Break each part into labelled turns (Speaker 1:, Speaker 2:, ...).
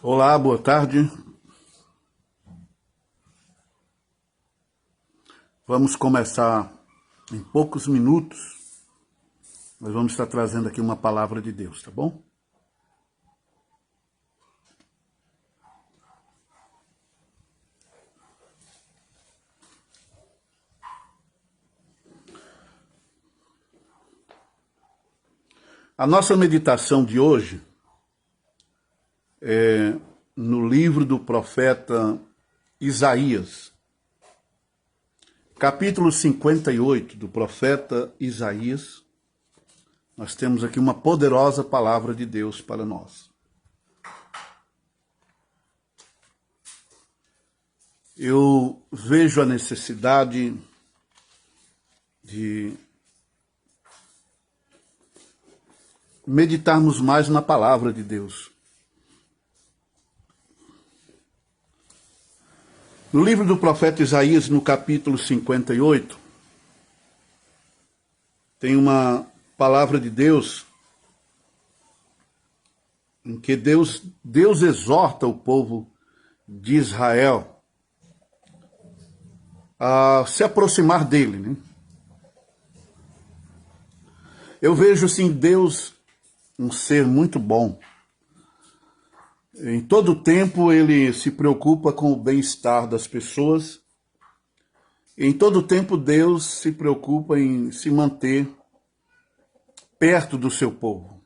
Speaker 1: Olá, boa tarde. Vamos começar em poucos minutos. Nós vamos estar trazendo aqui uma palavra de Deus, tá bom? A nossa meditação de hoje é no livro do profeta Isaías, capítulo 58 do profeta Isaías. Nós temos aqui uma poderosa palavra de Deus para nós. Eu vejo a necessidade de meditarmos mais na palavra de Deus. No livro do profeta Isaías, no capítulo 58, tem uma palavra de Deus em que Deus exorta o povo de Israel a se aproximar dele, né? Eu vejo, assim, Deus um ser muito bom. Em todo tempo ele se preocupa com o bem-estar das pessoas. Em todo tempo Deus se preocupa em se manter perto do seu povo.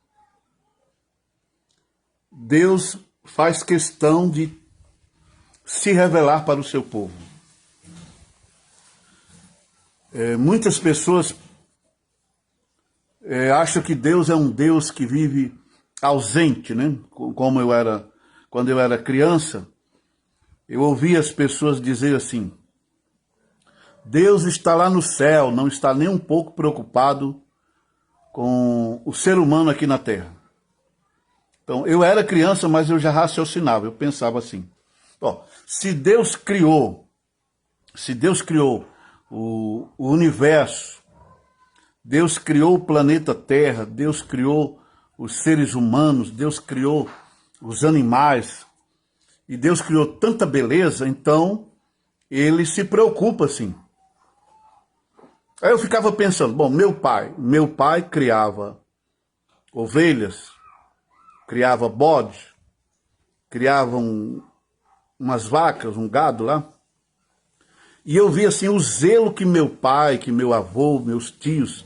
Speaker 1: Deus faz questão de se revelar para o seu povo. Muitas pessoas acham que Deus é um Deus que vive ausente, né? Quando eu era criança, eu ouvia as pessoas dizer assim: Deus está lá no céu, não está nem um pouco preocupado com o ser humano aqui na terra. Então, eu era criança, mas eu já raciocinava, eu pensava assim: se Deus criou o universo, Deus criou o planeta Terra, Deus criou os seres humanos, Deus criou os animais, e Deus criou tanta beleza, então ele se preocupa assim. Aí eu ficava pensando, meu pai criava ovelhas, criava bodes, criava umas vacas, um gado lá, e eu via assim o zelo que meu pai, que meu avô, meus tios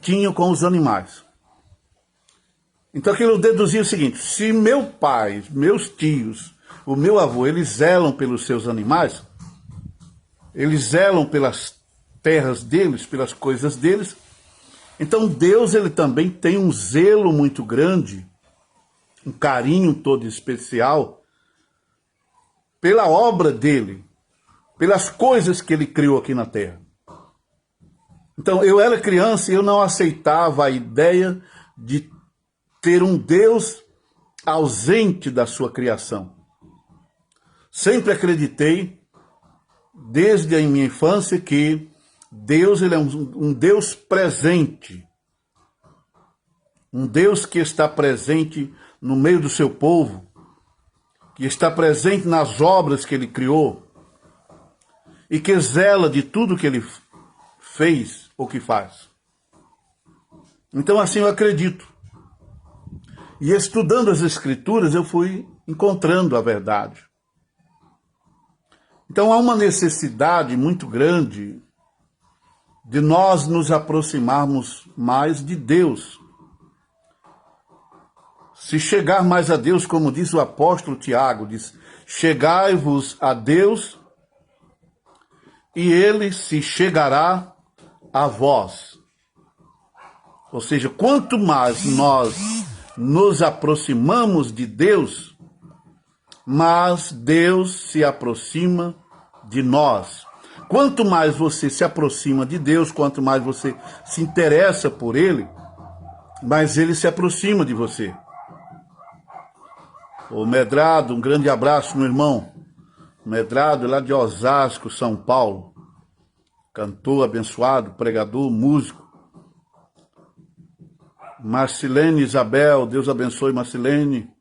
Speaker 1: tinham com os animais. Então aquilo eu deduzia o seguinte: se meu pai, meus tios, o meu avô, eles zelam pelos seus animais, eles zelam pelas terras deles, pelas coisas deles, então Deus ele também tem um zelo muito grande, um carinho todo especial pela obra dele, pelas coisas que ele criou aqui na terra. Então eu era criança e eu não aceitava a ideia de ter um Deus ausente da sua criação. Sempre acreditei, desde a minha infância, que Deus ele é um Deus presente. Um Deus que está presente no meio do seu povo, que está presente nas obras que ele criou e que zela de tudo que ele fez ou que faz. Então assim eu acredito. E estudando as Escrituras, eu fui encontrando a verdade. Então há uma necessidade muito grande de nós nos aproximarmos mais de Deus. Se chegar mais a Deus, como diz o apóstolo Tiago, diz: chegai-vos a Deus e ele se chegará a vós. Ou seja, quanto mais nós nos aproximamos de Deus, mas Deus se aproxima de nós. Quanto mais você se aproxima de Deus, quanto mais você se interessa por Ele, mais Ele se aproxima de você. O Medrado, um grande abraço, meu irmão. Medrado, lá de Osasco, São Paulo. Cantor abençoado, pregador, músico. Marcilene Isabel, Deus abençoe Marcilene.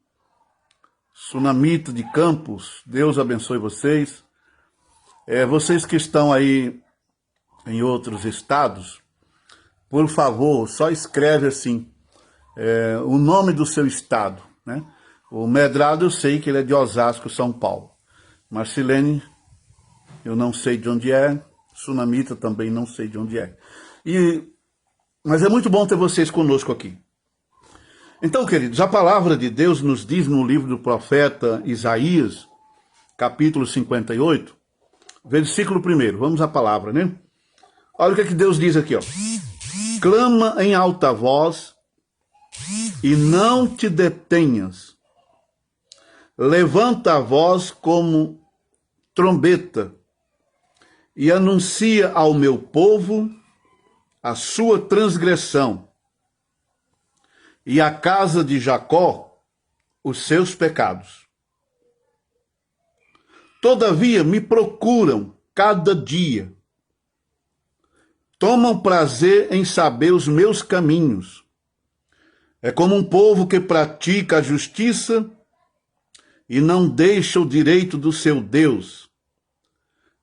Speaker 1: Sunamita de Campos, Deus abençoe vocês. Vocês que estão aí em outros estados, por favor, só escreve assim, o nome do seu estado, né? O Medrado eu sei que ele é de Osasco, São Paulo. Marcilene, eu não sei de onde é. Sunamita também não sei de onde é. Mas é muito bom ter vocês conosco aqui. Então, queridos, a palavra de Deus nos diz no livro do profeta Isaías, capítulo 58, versículo 1. Vamos à palavra, né? Olha o que Deus diz aqui, ó. Clama em alta voz e não te detenhas. Levanta a voz como trombeta e anuncia ao meu povo a sua transgressão e à casa de Jacó os seus pecados. Todavia me procuram cada dia, tomam prazer em saber os meus caminhos. É como um povo que pratica a justiça e não deixa o direito do seu Deus.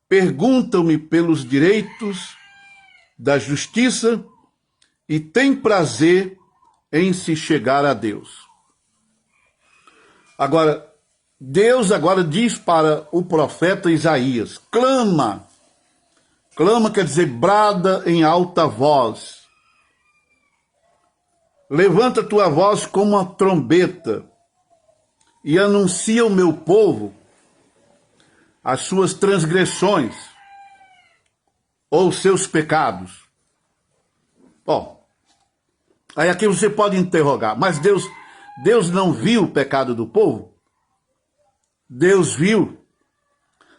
Speaker 1: Perguntam-me pelos direitos da justiça e têm prazer em se chegar a Deus. Agora, Deus agora diz para o profeta Isaías, clama. Clama quer dizer brada em alta voz. Levanta tua voz como uma trombeta e anuncia ao meu povo as suas transgressões ou seus pecados. Aí aqui você pode interrogar, mas Deus não viu o pecado do povo? Deus viu.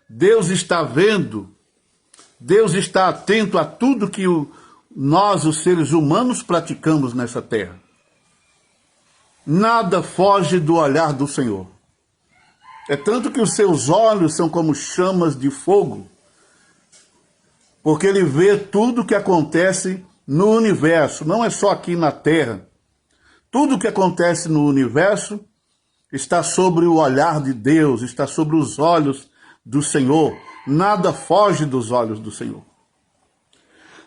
Speaker 1: Deus está vendo. Deus está atento a tudo que nós, os seres humanos, praticamos nessa terra. Nada foge do olhar do Senhor. É tanto que os seus olhos são como chamas de fogo, porque ele vê tudo que acontece no universo, não é só aqui na Terra. Tudo que acontece no universo está sobre o olhar de Deus, está sobre os olhos do Senhor. Nada foge dos olhos do Senhor.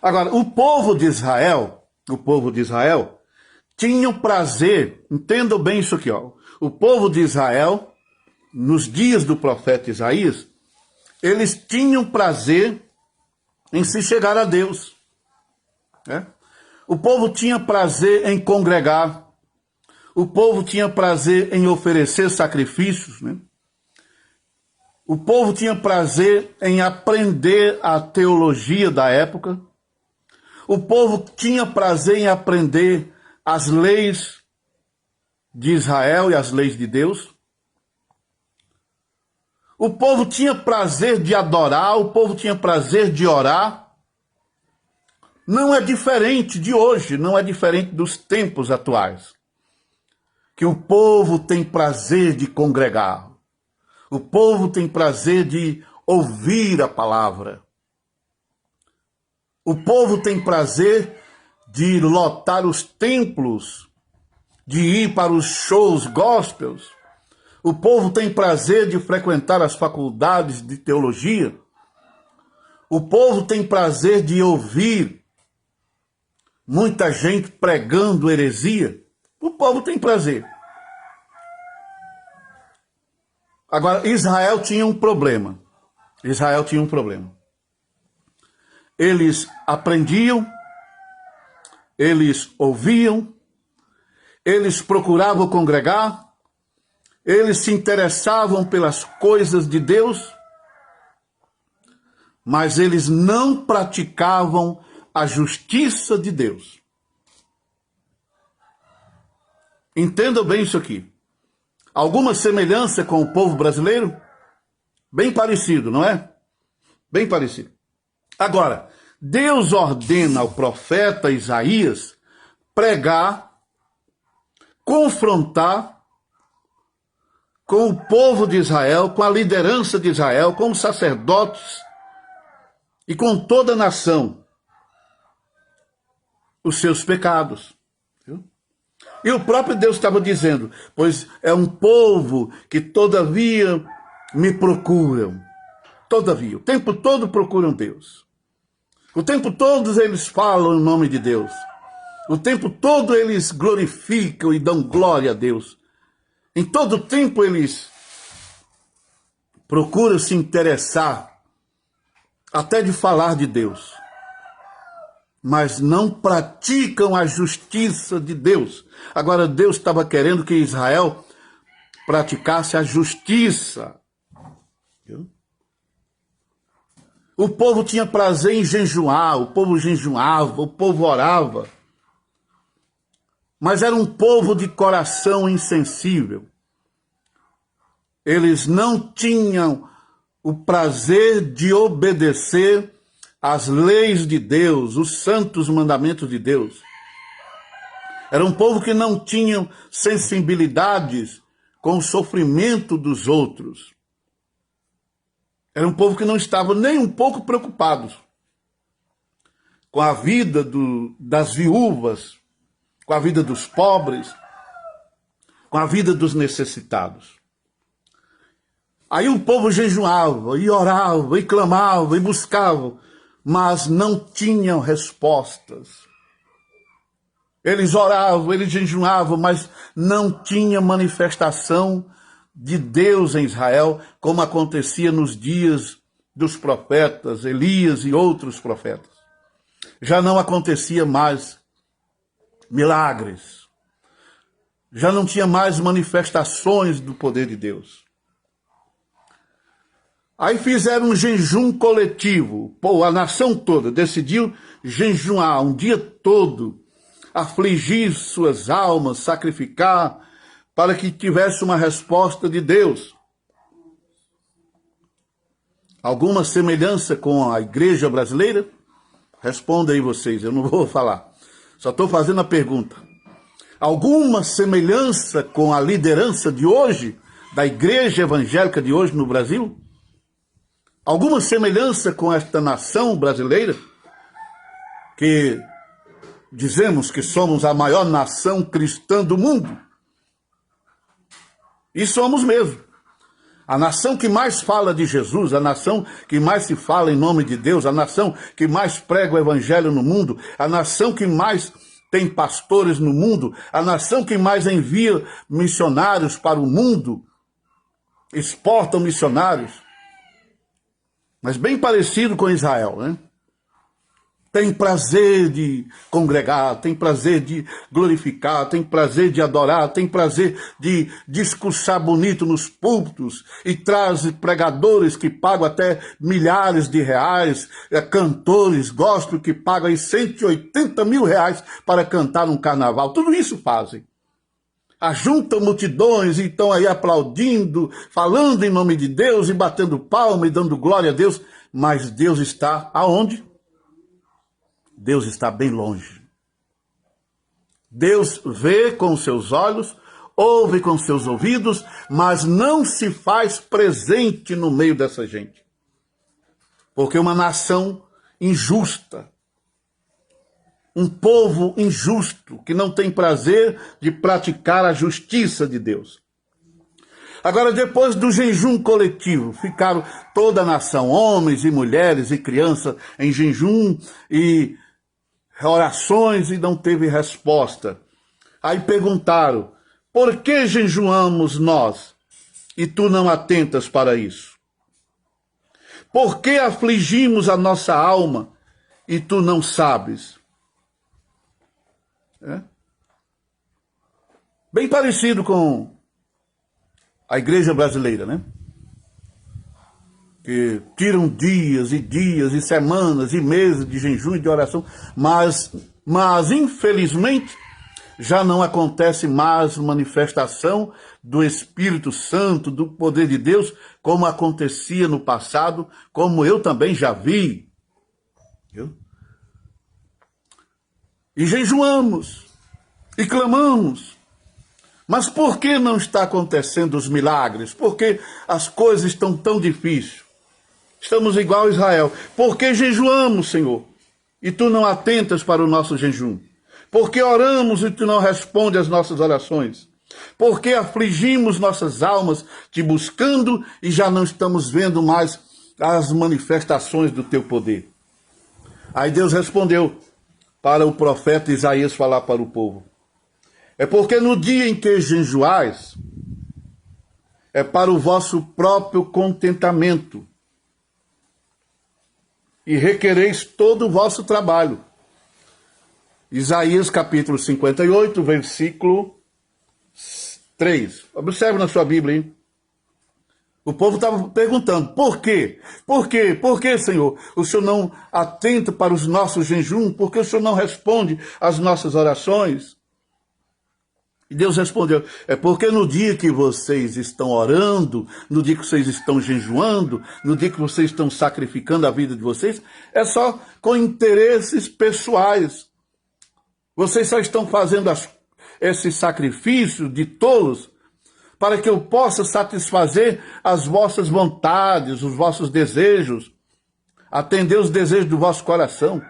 Speaker 1: Agora, o povo de Israel tinha o prazer, entendam bem isso aqui, ó. O povo de Israel, nos dias do profeta Isaías, eles tinham prazer em se chegar a Deus. O povo tinha prazer em congregar, o povo tinha prazer em oferecer sacrifícios, né? O povo tinha prazer em aprender a teologia da época, o povo tinha prazer em aprender as leis de Israel e as leis de Deus, o povo tinha prazer de adorar, o povo tinha prazer de orar. Não é diferente de hoje, não é diferente dos tempos atuais. Que o povo tem prazer de congregar. O povo tem prazer de ouvir a palavra. O povo tem prazer de lotar os templos, de ir para os shows gospels. O povo tem prazer de frequentar as faculdades de teologia. O povo tem prazer de ouvir muita gente pregando heresia. O povo tem prazer. Agora, Israel tinha um problema. Eles aprendiam, eles ouviam, eles procuravam congregar, eles se interessavam pelas coisas de Deus, mas eles não praticavam a justiça de Deus. Entendam bem isso aqui. Alguma semelhança com o povo brasileiro? Bem parecido, não é? Bem parecido. Agora, Deus ordena ao profeta Isaías pregar, confrontar com o povo de Israel, com a liderança de Israel, com os sacerdotes e com toda a nação, os seus pecados. Viu? E o próprio Deus estava dizendo, pois é um povo que todavia me procuram. Todavia, o tempo todo procuram Deus. O tempo todo eles falam em nome de Deus. O tempo todo eles glorificam e dão glória a Deus. Em todo tempo eles procuram se interessar até de falar de Deus, mas não praticam a justiça de Deus. Agora Deus estava querendo que Israel praticasse a justiça. O povo tinha prazer em jejuar, o povo jejuava, o povo orava. Mas era um povo de coração insensível. Eles não tinham o prazer de obedecer às leis de Deus, os santos mandamentos de Deus. Era um povo que não tinha sensibilidades com o sofrimento dos outros. Era um povo que não estava nem um pouco preocupado com a vida das viúvas, com a vida dos pobres, com a vida dos necessitados. Aí o povo jejuava, e orava, e clamava, e buscava, mas não tinham respostas. Eles oravam, eles jejuavam, mas não tinha manifestação de Deus em Israel, como acontecia nos dias dos profetas, Elias e outros profetas. Já não acontecia mais milagres. Já não tinha mais manifestações do poder de Deus. Aí fizeram um jejum coletivo. Pô, a nação toda decidiu jejuar um dia todo, afligir suas almas, sacrificar, para que tivesse uma resposta de Deus. Alguma semelhança com a igreja brasileira? Responda aí vocês, eu não vou falar. Só estou fazendo a pergunta. Alguma semelhança com a liderança de hoje, da igreja evangélica de hoje no Brasil? Alguma semelhança com esta nação brasileira, que dizemos que somos a maior nação cristã do mundo? E somos mesmo. A nação que mais fala de Jesus, a nação que mais se fala em nome de Deus, a nação que mais prega o evangelho no mundo, a nação que mais tem pastores no mundo, a nação que mais envia missionários para o mundo, exporta missionários. Mas bem parecido com Israel, né? Tem prazer de congregar, tem prazer de glorificar, tem prazer de adorar, tem prazer de discursar bonito nos púlpitos e traz pregadores que pagam até milhares de reais, cantores gospel que pagam aí 180 mil reais para cantar num carnaval. Tudo isso fazem. Ajuntam multidões e estão aí aplaudindo, falando em nome de Deus e batendo palma e dando glória a Deus. Mas Deus está aonde? Deus está bem longe. Deus vê com os seus olhos, ouve com os seus ouvidos, mas não se faz presente no meio dessa gente. Porque uma nação injusta, um povo injusto, que não tem prazer de praticar a justiça de Deus. Agora, depois do jejum coletivo, ficaram toda a nação, homens e mulheres e crianças, em jejum e orações, e não teve resposta. Aí perguntaram, por que jejuamos nós e tu não atentas para isso? Por que afligimos a nossa alma e tu não sabes? Bem parecido com a igreja brasileira, né? Que tiram dias e dias e semanas e meses de jejum e de oração, mas infelizmente já não acontece mais manifestação do Espírito Santo, do poder de Deus, como acontecia no passado, como eu também já vi. Viu? E jejuamos, e clamamos. Mas por que não está acontecendo os milagres? Por que as coisas estão tão difíceis? Estamos igual a Israel. Por que jejuamos, Senhor? E tu não atentas para o nosso jejum? Porque oramos e tu não responde às nossas orações? Porque afligimos nossas almas te buscando e já não estamos vendo mais as manifestações do teu poder? Aí Deus respondeu para o profeta Isaías falar para o povo: é porque no dia em que jejuais, é para o vosso próprio contentamento, e requereis todo o vosso trabalho. Isaías capítulo 58, versículo 3. Observe na sua Bíblia, hein? O povo estava perguntando, por quê? Por quê? Por quê, Senhor? O Senhor não atenta para os nossos jejuns? Por que o Senhor não responde às nossas orações? E Deus respondeu, é porque no dia que vocês estão orando, no dia que vocês estão jejuando, no dia que vocês estão sacrificando a vida de vocês, é só com interesses pessoais. Vocês só estão fazendo esse sacrifício de tolos para que eu possa satisfazer as vossas vontades, os vossos desejos, atender os desejos do vosso coração.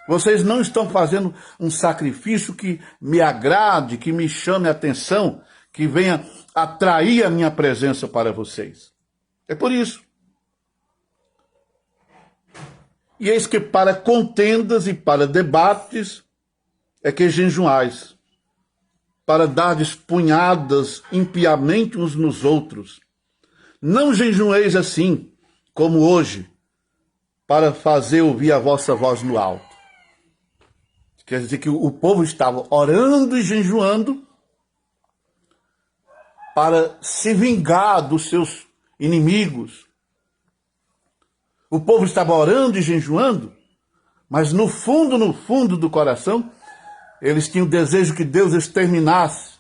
Speaker 1: Vocês não estão fazendo um sacrifício que me agrade, que me chame a atenção, que venha atrair a minha presença para vocês. É por isso. E eis que para contendas e para debates é que jejuais, para dardes punhadas impiamente uns nos outros. Não jejueis assim, como hoje, para fazer ouvir a vossa voz no alto. Quer dizer que o povo estava orando e jejuando para se vingar dos seus inimigos. O povo estava orando e jejuando, mas no fundo do coração, eles tinham o desejo que Deus exterminasse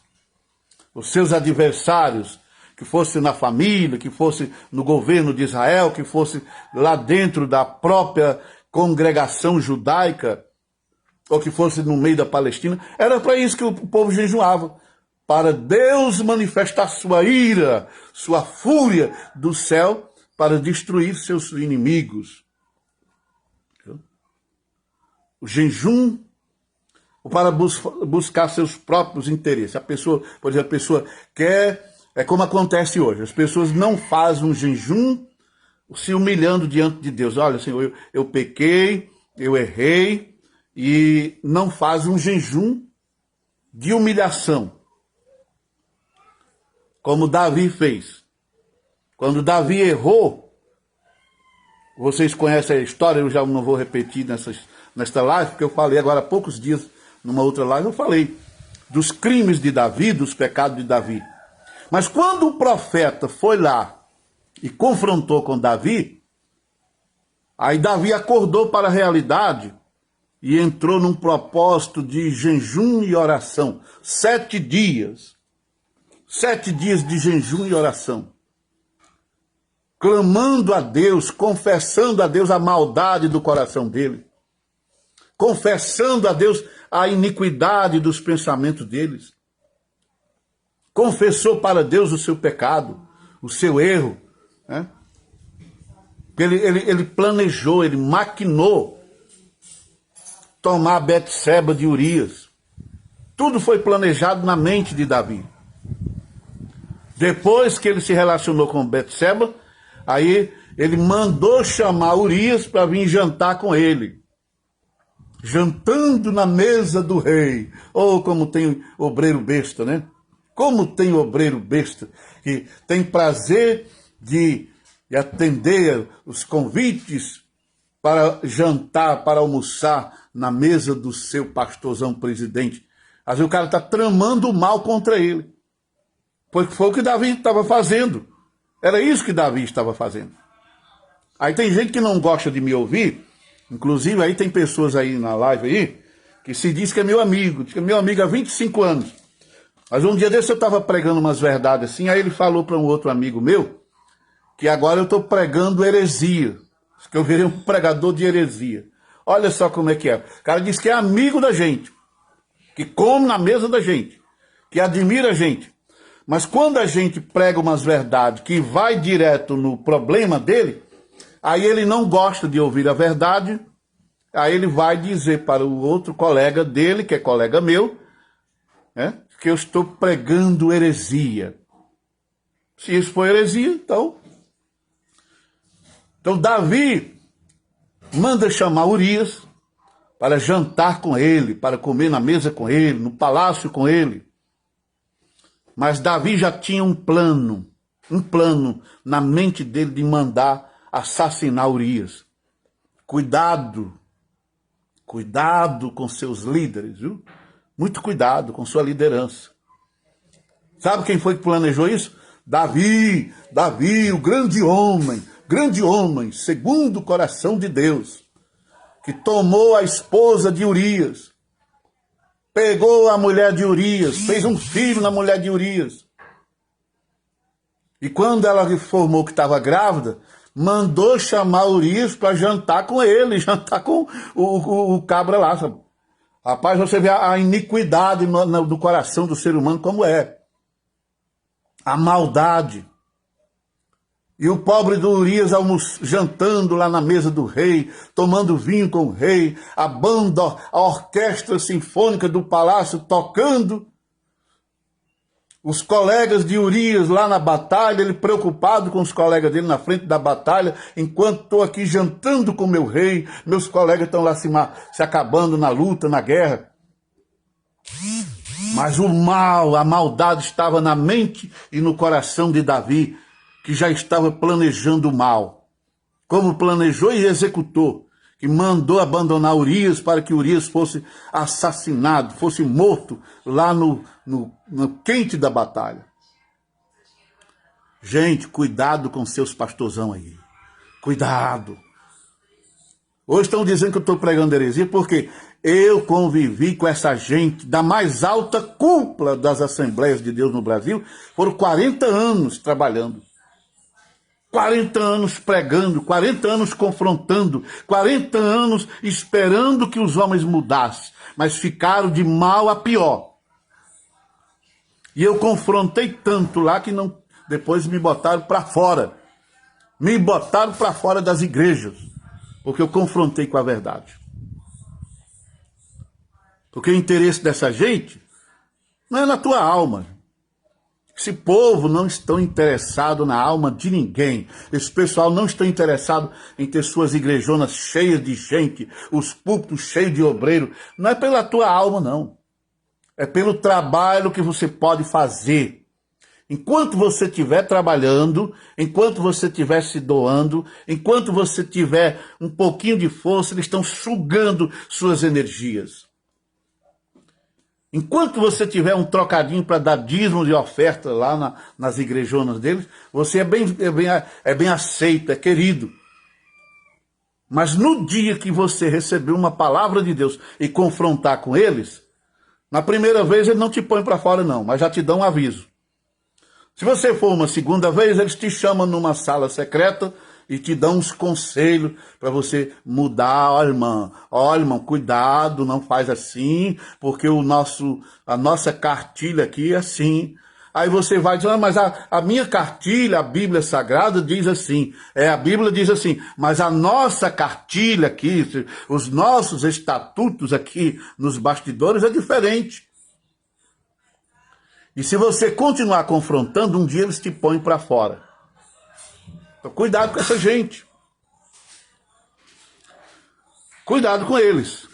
Speaker 1: os seus adversários, que fosse na família, que fosse no governo de Israel, que fosse lá dentro da própria congregação judaica, ou que fosse no meio da Palestina. Era para isso que o povo jejuava, para Deus manifestar sua ira, sua fúria do céu, para destruir seus inimigos. O jejum para buscar seus próprios interesses. A pessoa, por exemplo, a pessoa quer, é como acontece hoje, as pessoas não fazem um jejum se humilhando diante de Deus. Olha, Senhor, eu pequei, eu errei, e não faz um jejum de humilhação, como Davi fez. Quando Davi errou, vocês conhecem a história, eu já não vou repetir nesta live, porque eu falei agora há poucos dias, numa outra live, eu falei dos crimes de Davi, dos pecados de Davi. Mas quando o profeta foi lá e confrontou com Davi, aí Davi acordou para a realidade e entrou num propósito de jejum e oração. 7 dias. 7 dias de jejum e oração. Clamando a Deus, confessando a Deus a maldade do coração dele. Confessando a Deus a iniquidade dos pensamentos deles. Confessou para Deus o seu pecado, o seu erro. Né? Ele planejou, ele maquinou tomar Betseba de Urias. Tudo foi planejado na mente de Davi. Depois que ele se relacionou com Betseba, aí ele mandou chamar Urias para vir jantar com ele. Jantando na mesa do rei. Oh, como tem obreiro besta, né? Como tem obreiro besta que tem prazer de atender os convites para jantar, para almoçar na mesa do seu pastorzão presidente. Às vezes o cara está tramando o mal contra ele. Foi o que Davi estava fazendo. Era isso que Davi estava fazendo. Aí tem gente que não gosta de me ouvir, inclusive aí tem pessoas aí na live aí, que se diz que é meu amigo, diz que é meu amigo há 25 anos. Mas um dia desse eu estava pregando umas verdades assim, aí ele falou para um outro amigo meu, que agora eu estou pregando heresia, que eu virei um pregador de heresia. Olha só como é que é. O cara diz que é amigo da gente, que come na mesa da gente, que admira a gente. Mas quando a gente prega umas verdades que vai direto no problema dele, aí ele não gosta de ouvir a verdade, Aí ele vai dizer para o outro colega dele, que é colega meu, né, que eu estou pregando heresia. Se isso for heresia, então Davi manda chamar Urias para jantar com ele, para comer na mesa com ele, no palácio com ele. Mas Davi já tinha um plano na mente dele de mandar assassinar Urias. Cuidado com seus líderes, viu? Muito cuidado com sua liderança. Sabe quem foi que planejou isso? Davi, o grande homem, segundo o coração de Deus, que tomou a esposa de Urias, pegou a mulher de Urias, fez um filho na mulher de Urias. E quando ela informou que estava grávida, mandou chamar Urias para jantar com ele, jantar com o cabra lá. Sabe? Rapaz, você vê a iniquidade do coração do ser humano como é. A maldade. E o pobre do Urias jantando lá na mesa do rei, tomando vinho com o rei, a banda, a orquestra sinfônica do palácio tocando. Os colegas de Urias lá na batalha, ele preocupado com os colegas dele na frente da batalha, enquanto estou aqui jantando com meu rei, meus colegas estão lá se acabando na luta, na guerra. Mas o mal, a maldade estava na mente e no coração de Davi, que já estava planejando o mal. Como planejou e executou, que mandou abandonar Urias para que Urias fosse assassinado, fosse morto lá no quente da batalha. Gente, cuidado com seus pastorzão aí. Cuidado. Hoje estão dizendo que eu estou pregando heresia porque eu convivi com essa gente da mais alta cúpula das Assembleias de Deus no Brasil. Foram 40 anos trabalhando. 40 anos pregando, 40 anos confrontando, 40 anos esperando que os homens mudassem, mas ficaram de mal a pior. E eu confrontei tanto lá que depois me botaram para fora. Me botaram para fora das igrejas, porque eu confrontei com a verdade. Porque o interesse dessa gente não é na tua alma. Esse povo não estão interessado na alma de ninguém. Esse pessoal não está interessado em ter suas igrejonas cheias de gente, os púlpitos cheios de obreiro. Não é pela tua alma, não. É pelo trabalho que você pode fazer. Enquanto você estiver trabalhando, enquanto você estiver se doando, enquanto você tiver um pouquinho de força, eles estão sugando suas energias. Enquanto você tiver um trocadinho para dar dízimos e oferta lá nas igrejonas deles, você é bem aceito, é querido. Mas no dia que você receber uma palavra de Deus e confrontar com eles, na primeira vez eles não te põem para fora não, mas já te dão um aviso. Se você for uma segunda vez, eles te chamam numa sala secreta e te dão uns conselhos para você mudar. Olha, irmão, cuidado, não faz assim, porque a nossa cartilha aqui é assim. Aí você vai dizer, mas a minha cartilha, a Bíblia Sagrada diz assim. A Bíblia diz assim, mas a nossa cartilha aqui, os nossos estatutos aqui nos bastidores é diferente. E se você continuar confrontando, um dia eles te põem para fora. Então, cuidado com essa gente. Cuidado com eles.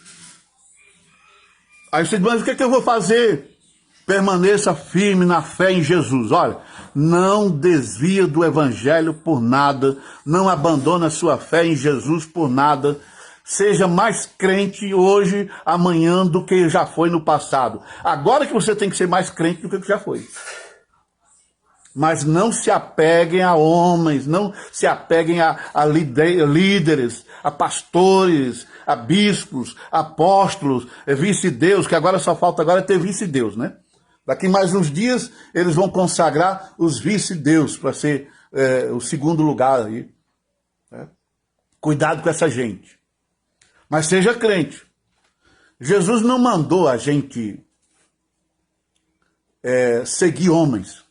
Speaker 1: Aí você diz, mas o que é que eu vou fazer? Permaneça firme na fé em Jesus. Olha, não desvia do evangelho por nada. Não abandona a sua fé em Jesus por nada. Seja mais crente hoje, amanhã, do que já foi no passado. Agora que você tem que ser mais crente do que já foi. Mas não se apeguem a homens, não se apeguem a líderes, a pastores, a bispos, apóstolos, vice-deus, que agora só falta agora ter vice-deus, né? Daqui mais uns dias eles vão consagrar os vice-deus para ser o segundo lugar aí. Né? Cuidado com essa gente. Mas seja crente. Jesus não mandou a gente seguir homens.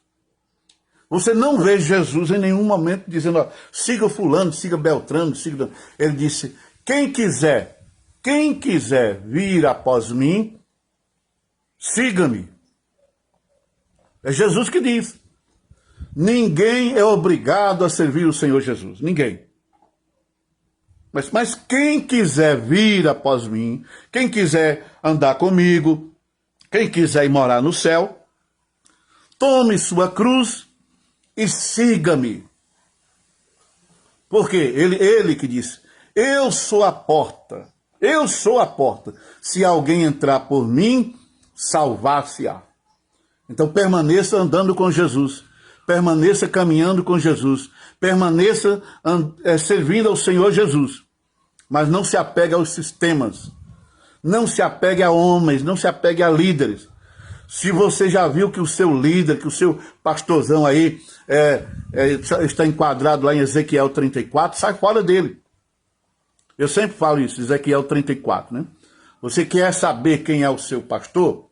Speaker 1: Você não vê Jesus em nenhum momento dizendo, ó, siga fulano, siga Beltrano, siga... Ele disse, quem quiser quem quiser vir após mim, siga-me. É Jesus que diz. Ninguém é obrigado a servir o Senhor Jesus. Ninguém. Mas quem quiser vir após mim, quem quiser andar comigo, quem quiser ir morar no céu, tome sua cruz e siga-me. Porque ele que disse, eu sou a porta, eu sou a porta. Se alguém entrar por mim, salvar-se-á. Então permaneça andando com Jesus, permaneça caminhando com Jesus, permaneça servindo ao Senhor Jesus. Mas não se apegue aos sistemas, não se apegue a homens, não se apegue a líderes. Se você já viu que o seu líder, que o seu pastorzão aí está enquadrado lá em Ezequiel 34, sai fora dele. Eu sempre falo isso, Ezequiel 34, né? Você quer saber quem é o seu pastor?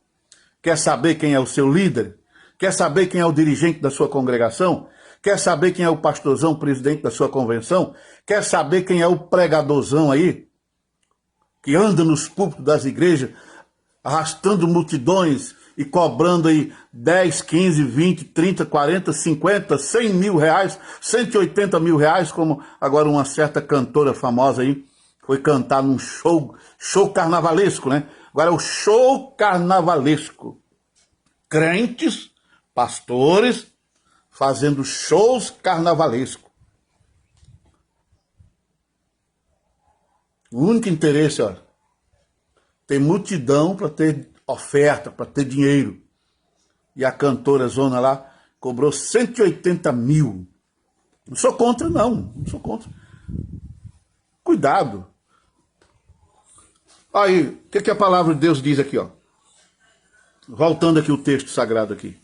Speaker 1: Quer saber quem é o seu líder? Quer saber quem é o dirigente da sua congregação? Quer saber quem é o pastorzão, presidente da sua convenção? Quer saber quem é o pregadorzão aí? Que anda nos púlpitos das igrejas, arrastando multidões e cobrando aí 10, 15, 20, 30, 40, 50, 100 mil reais, 180 mil reais, como agora uma certa cantora famosa aí foi cantar num show carnavalesco, né? Agora é o show carnavalesco. Crentes, pastores, fazendo shows carnavalescos. O único interesse, olha, tem multidão para ter oferta, para ter dinheiro. E a cantora zona lá cobrou 180 mil. Não sou contra, não sou contra. Cuidado. Aí, o que a palavra de Deus diz aqui, ó? Voltando aqui o texto sagrado aqui.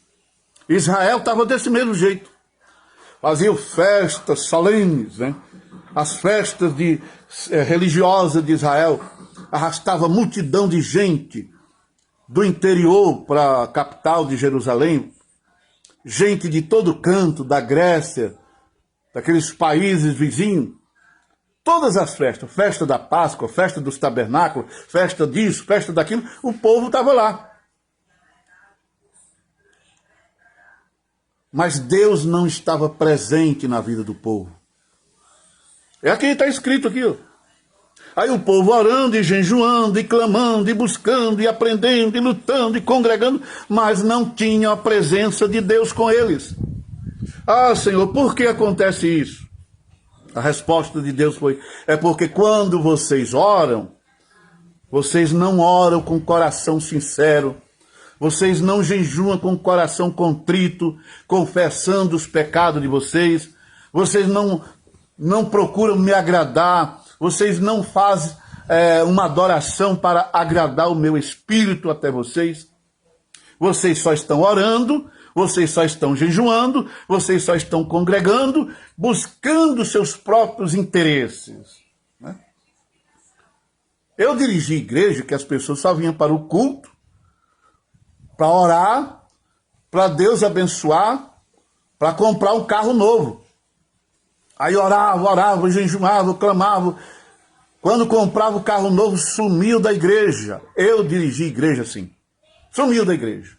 Speaker 1: Israel estava desse mesmo jeito. Faziam festas solenes, né? As festas religiosas de Israel arrastava multidão de gente do interior para a capital de Jerusalém, gente de todo canto, da Grécia, daqueles países vizinhos. Todas as festas, festa da Páscoa, festa dos tabernáculos, festa disso, festa daquilo, o povo estava lá. Mas Deus não estava presente na vida do povo. É aqui, está escrito aqui, ó. Aí o povo orando e jejuando e clamando e buscando e aprendendo e lutando e congregando, mas não tinha a presença de Deus com eles. Ah, Senhor, por que acontece isso? A resposta de Deus foi, é porque quando vocês oram, vocês não oram com coração sincero, vocês não jejuam com coração contrito, confessando os pecados de vocês, vocês não procuram me agradar, vocês não fazem uma adoração para agradar o meu espírito até vocês. Vocês só estão orando, vocês só estão jejuando, vocês só estão congregando, buscando seus próprios interesses. Né? Eu dirigi igreja que as pessoas só vinham para o culto, para orar, para Deus abençoar, para comprar um carro novo. Aí orava, jejuava, clamava. Quando comprava o carro novo, sumiu da igreja. Eu dirigi igreja assim. Sumiu da igreja.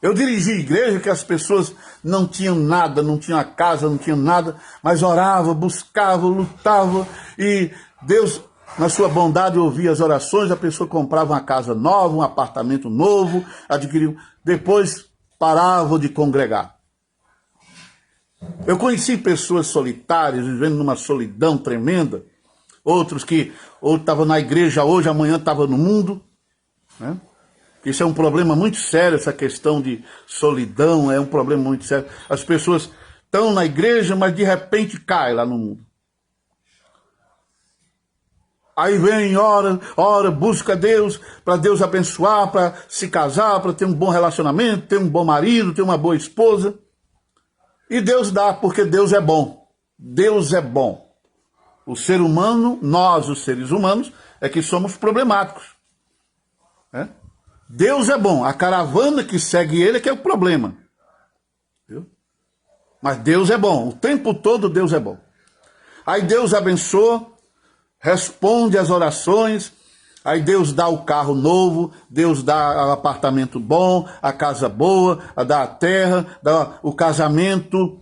Speaker 1: Eu dirigi igreja que as pessoas não tinham nada, não tinham casa, não tinham nada, mas orava, buscava, lutava, e Deus, na sua bondade, ouvia as orações, a pessoa comprava uma casa nova, um apartamento novo, adquiriu, depois parava de congregar. Eu conheci pessoas solitárias, vivendo numa solidão tremenda, outros que ou estavam na igreja hoje, amanhã estavam no mundo, né? Isso é um problema muito sério, essa questão de solidão, é um problema muito sério. As pessoas estão na igreja, mas de repente caem lá no mundo. Aí vem, ora, busca Deus, para Deus abençoar, para se casar, para ter um bom relacionamento, ter um bom marido, ter uma boa esposa. E Deus dá, porque Deus é bom. Deus é bom. O ser humano, nós os seres humanos, é que somos problemáticos. Né? Deus é bom, a caravana que segue ele é que é o problema. Viu? Mas Deus é bom, o tempo todo Deus é bom. Aí Deus abençoa, responde às orações, aí Deus dá o carro novo, Deus dá o apartamento bom, a casa boa, dá a terra, dá o casamento,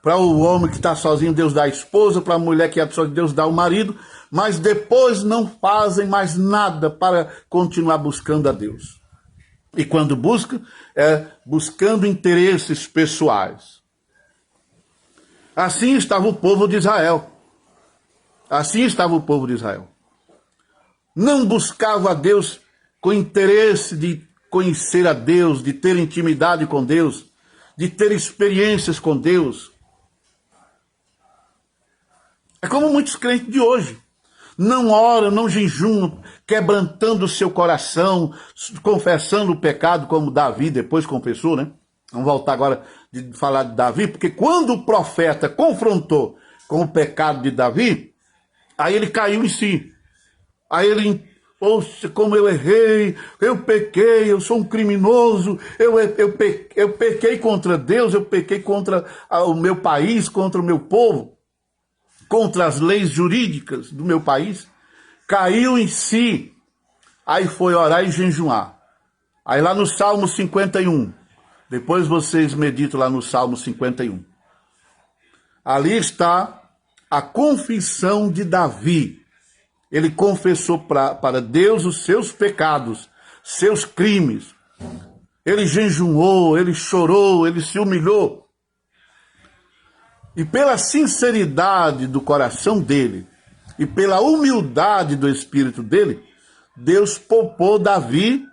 Speaker 1: para o homem que está sozinho, Deus dá a esposa, para a mulher que é sozinha, Deus dá o marido, mas depois não fazem mais nada para continuar buscando a Deus. E quando busca, é buscando interesses pessoais. Assim estava o povo de Israel. Assim estava o povo de Israel. Não buscava a Deus com interesse de conhecer a Deus, de ter intimidade com Deus, de ter experiências com Deus. É como muitos crentes de hoje. Não oram, não jejuam, quebrantando o seu coração, confessando o pecado, como Davi depois confessou, né? Vamos voltar agora de falar de Davi, porque quando o profeta confrontou com o pecado de Davi, aí ele caiu em si. Aí ele, poxa, como eu errei, eu pequei, eu sou um criminoso, eu pequei contra Deus, eu pequei contra o meu país, contra o meu povo, contra as leis jurídicas do meu país. Caiu em si, aí foi orar e jejuar. Aí lá no Salmo 51, depois vocês meditam lá no Salmo 51. Ali está a confissão de Davi. Ele confessou para Deus os seus pecados, seus crimes. Ele jejuou, ele chorou, ele se humilhou. E pela sinceridade do coração dele, e pela humildade do espírito dele, Deus poupou Davi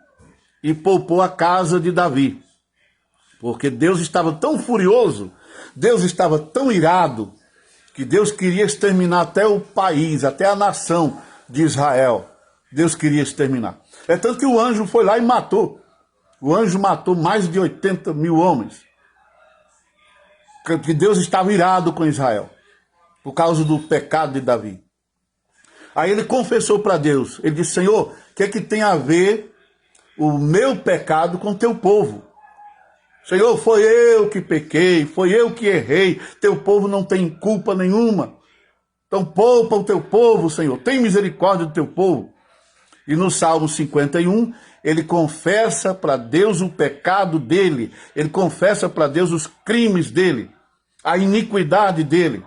Speaker 1: e poupou a casa de Davi. Porque Deus estava tão furioso, Deus estava tão irado, que Deus queria exterminar até o país, até a nação de Israel. Deus queria exterminar. É tanto que o anjo foi lá e matou. O anjo matou mais de 80 mil homens. Que Deus estava irado com Israel, por causa do pecado de Davi. Aí ele confessou para Deus, ele disse, Senhor, o que é que tem a ver o meu pecado com o teu povo? Senhor, foi eu que pequei, foi eu que errei, teu povo não tem culpa nenhuma. Então poupa o teu povo, Senhor, tem misericórdia do teu povo. E no Salmo 51, ele confessa para Deus o pecado dele, ele confessa para Deus os crimes dele, a iniquidade dele.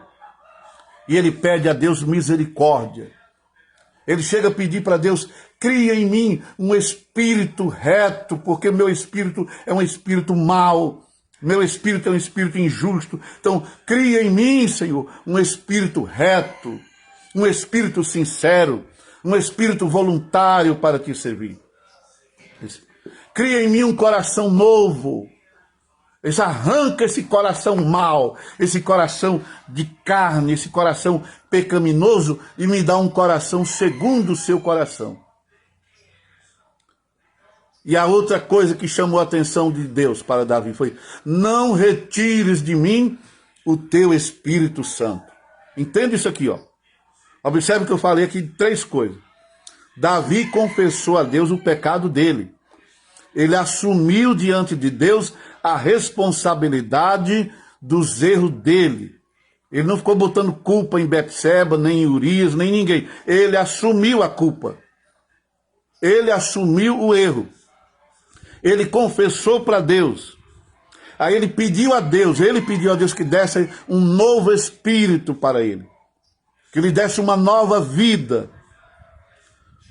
Speaker 1: E ele pede a Deus misericórdia. Ele chega a pedir para Deus, cria em mim um espírito reto, porque meu espírito é um espírito mau, meu espírito é um espírito injusto. Então, cria em mim, Senhor, um espírito reto, um espírito sincero, um espírito voluntário para te servir. Cria em mim um coração novo. Arranca esse coração mau, esse coração de carne, esse coração pecaminoso e me dá um coração segundo o seu coração. E a outra coisa que chamou a atenção de Deus para Davi foi, não retires de mim o teu Espírito Santo. Entende isso aqui, ó. Observe que eu falei aqui de três coisas. Davi confessou a Deus o pecado dele. Ele assumiu diante de Deus a responsabilidade dos erros dele. Ele não ficou botando culpa em Betseba, nem em Urias, nem em ninguém. Ele assumiu a culpa. Ele assumiu o erro. Ele confessou para Deus. Aí ele pediu a Deus que desse um novo espírito para ele. Que lhe desse uma nova vida.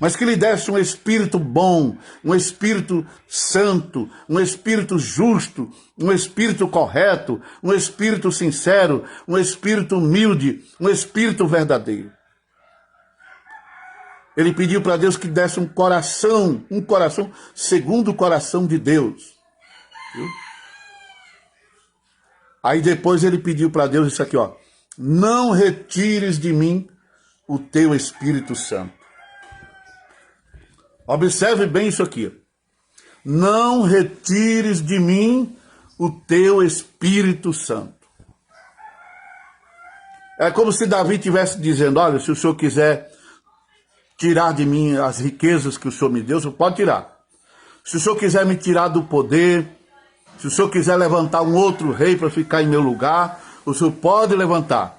Speaker 1: Mas que lhe desse um espírito bom, um espírito santo, um espírito justo, um espírito correto, um espírito sincero, um espírito humilde, um espírito verdadeiro. Ele pediu para Deus que desse um coração segundo o coração de Deus. Viu? Aí depois ele pediu para Deus isso aqui, ó. Não retires de mim o teu Espírito Santo. Observe bem isso aqui. Não retires de mim o teu Espírito Santo. É como se Davi estivesse dizendo, olha, se o Senhor quiser tirar de mim as riquezas que o Senhor me deu, o Senhor pode tirar. Se o Senhor quiser me tirar do poder, se o Senhor quiser levantar um outro rei para ficar em meu lugar, o Senhor pode levantar.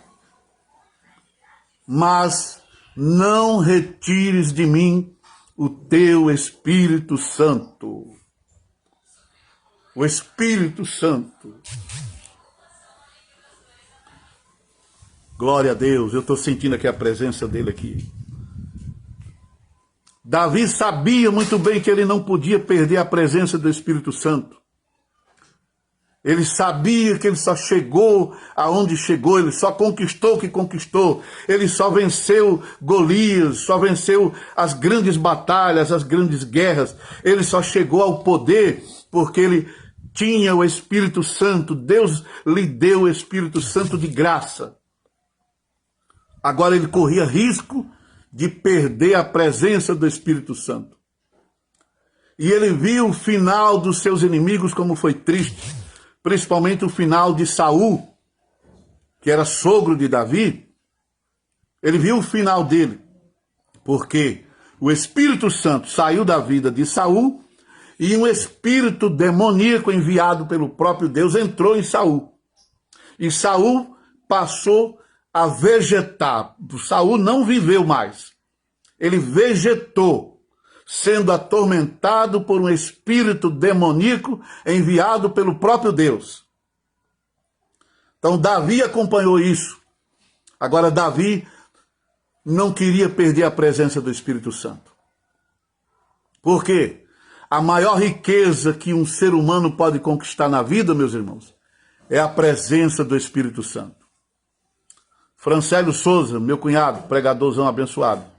Speaker 1: Mas não retires de mim o teu Espírito Santo. O Espírito Santo. Glória a Deus, eu estou sentindo aqui a presença dele aqui. Davi sabia muito bem que ele não podia perder a presença do Espírito Santo. Ele sabia que ele só chegou aonde chegou, ele só conquistou o que conquistou. Ele só venceu Golias, só venceu as grandes batalhas, as grandes guerras. Ele só chegou ao poder porque ele tinha o Espírito Santo. Deus lhe deu o Espírito Santo de graça. Agora ele corria risco de perder a presença do Espírito Santo. E ele viu o final dos seus inimigos como foi triste. Principalmente o final de Saul, que era sogro de Davi. Ele viu o final dele, porque o Espírito Santo saiu da vida de Saul e um espírito demoníaco enviado pelo próprio Deus entrou em Saul. E Saul passou a vegetar. Saul não viveu mais. Ele vegetou, sendo atormentado por um espírito demoníaco enviado pelo próprio Deus. Então Davi acompanhou isso. Agora Davi não queria perder a presença do Espírito Santo. Por quê? A maior riqueza que um ser humano pode conquistar na vida, meus irmãos, é a presença do Espírito Santo. Francélio Souza, meu cunhado, pregadorzão abençoado,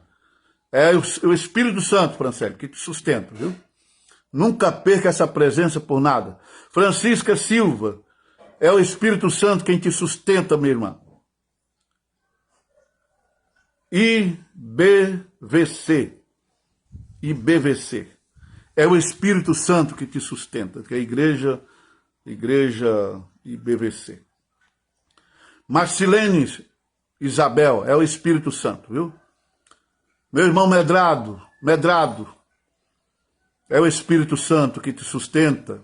Speaker 1: é o Espírito Santo, Francélio, que te sustenta, viu? Nunca perca essa presença por nada. Francisca Silva, é o Espírito Santo quem te sustenta, minha irmã. IBVC, é o Espírito Santo que te sustenta, que é a igreja IBVC. Marcilene Isabel, é o Espírito Santo, viu? Meu irmão Medrado, é o Espírito Santo que te sustenta.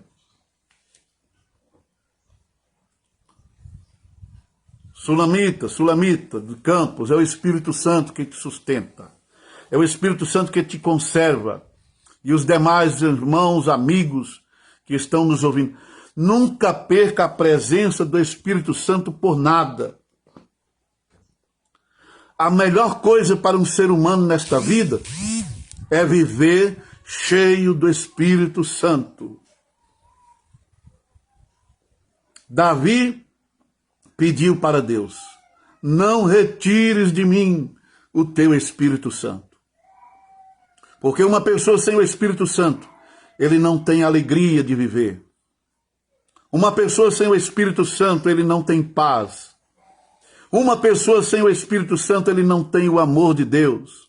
Speaker 1: Sulamita do Campos, é o Espírito Santo que te sustenta. É o Espírito Santo que te conserva. E os demais irmãos, amigos que estão nos ouvindo, nunca perca a presença do Espírito Santo por nada. A melhor coisa para um ser humano nesta vida é viver cheio do Espírito Santo. Davi pediu para Deus: não retires de mim o teu Espírito Santo. Porque uma pessoa sem o Espírito Santo, ele não tem alegria de viver. Uma pessoa sem o Espírito Santo, ele não tem paz. Uma pessoa sem o Espírito Santo, ele não tem o amor de Deus.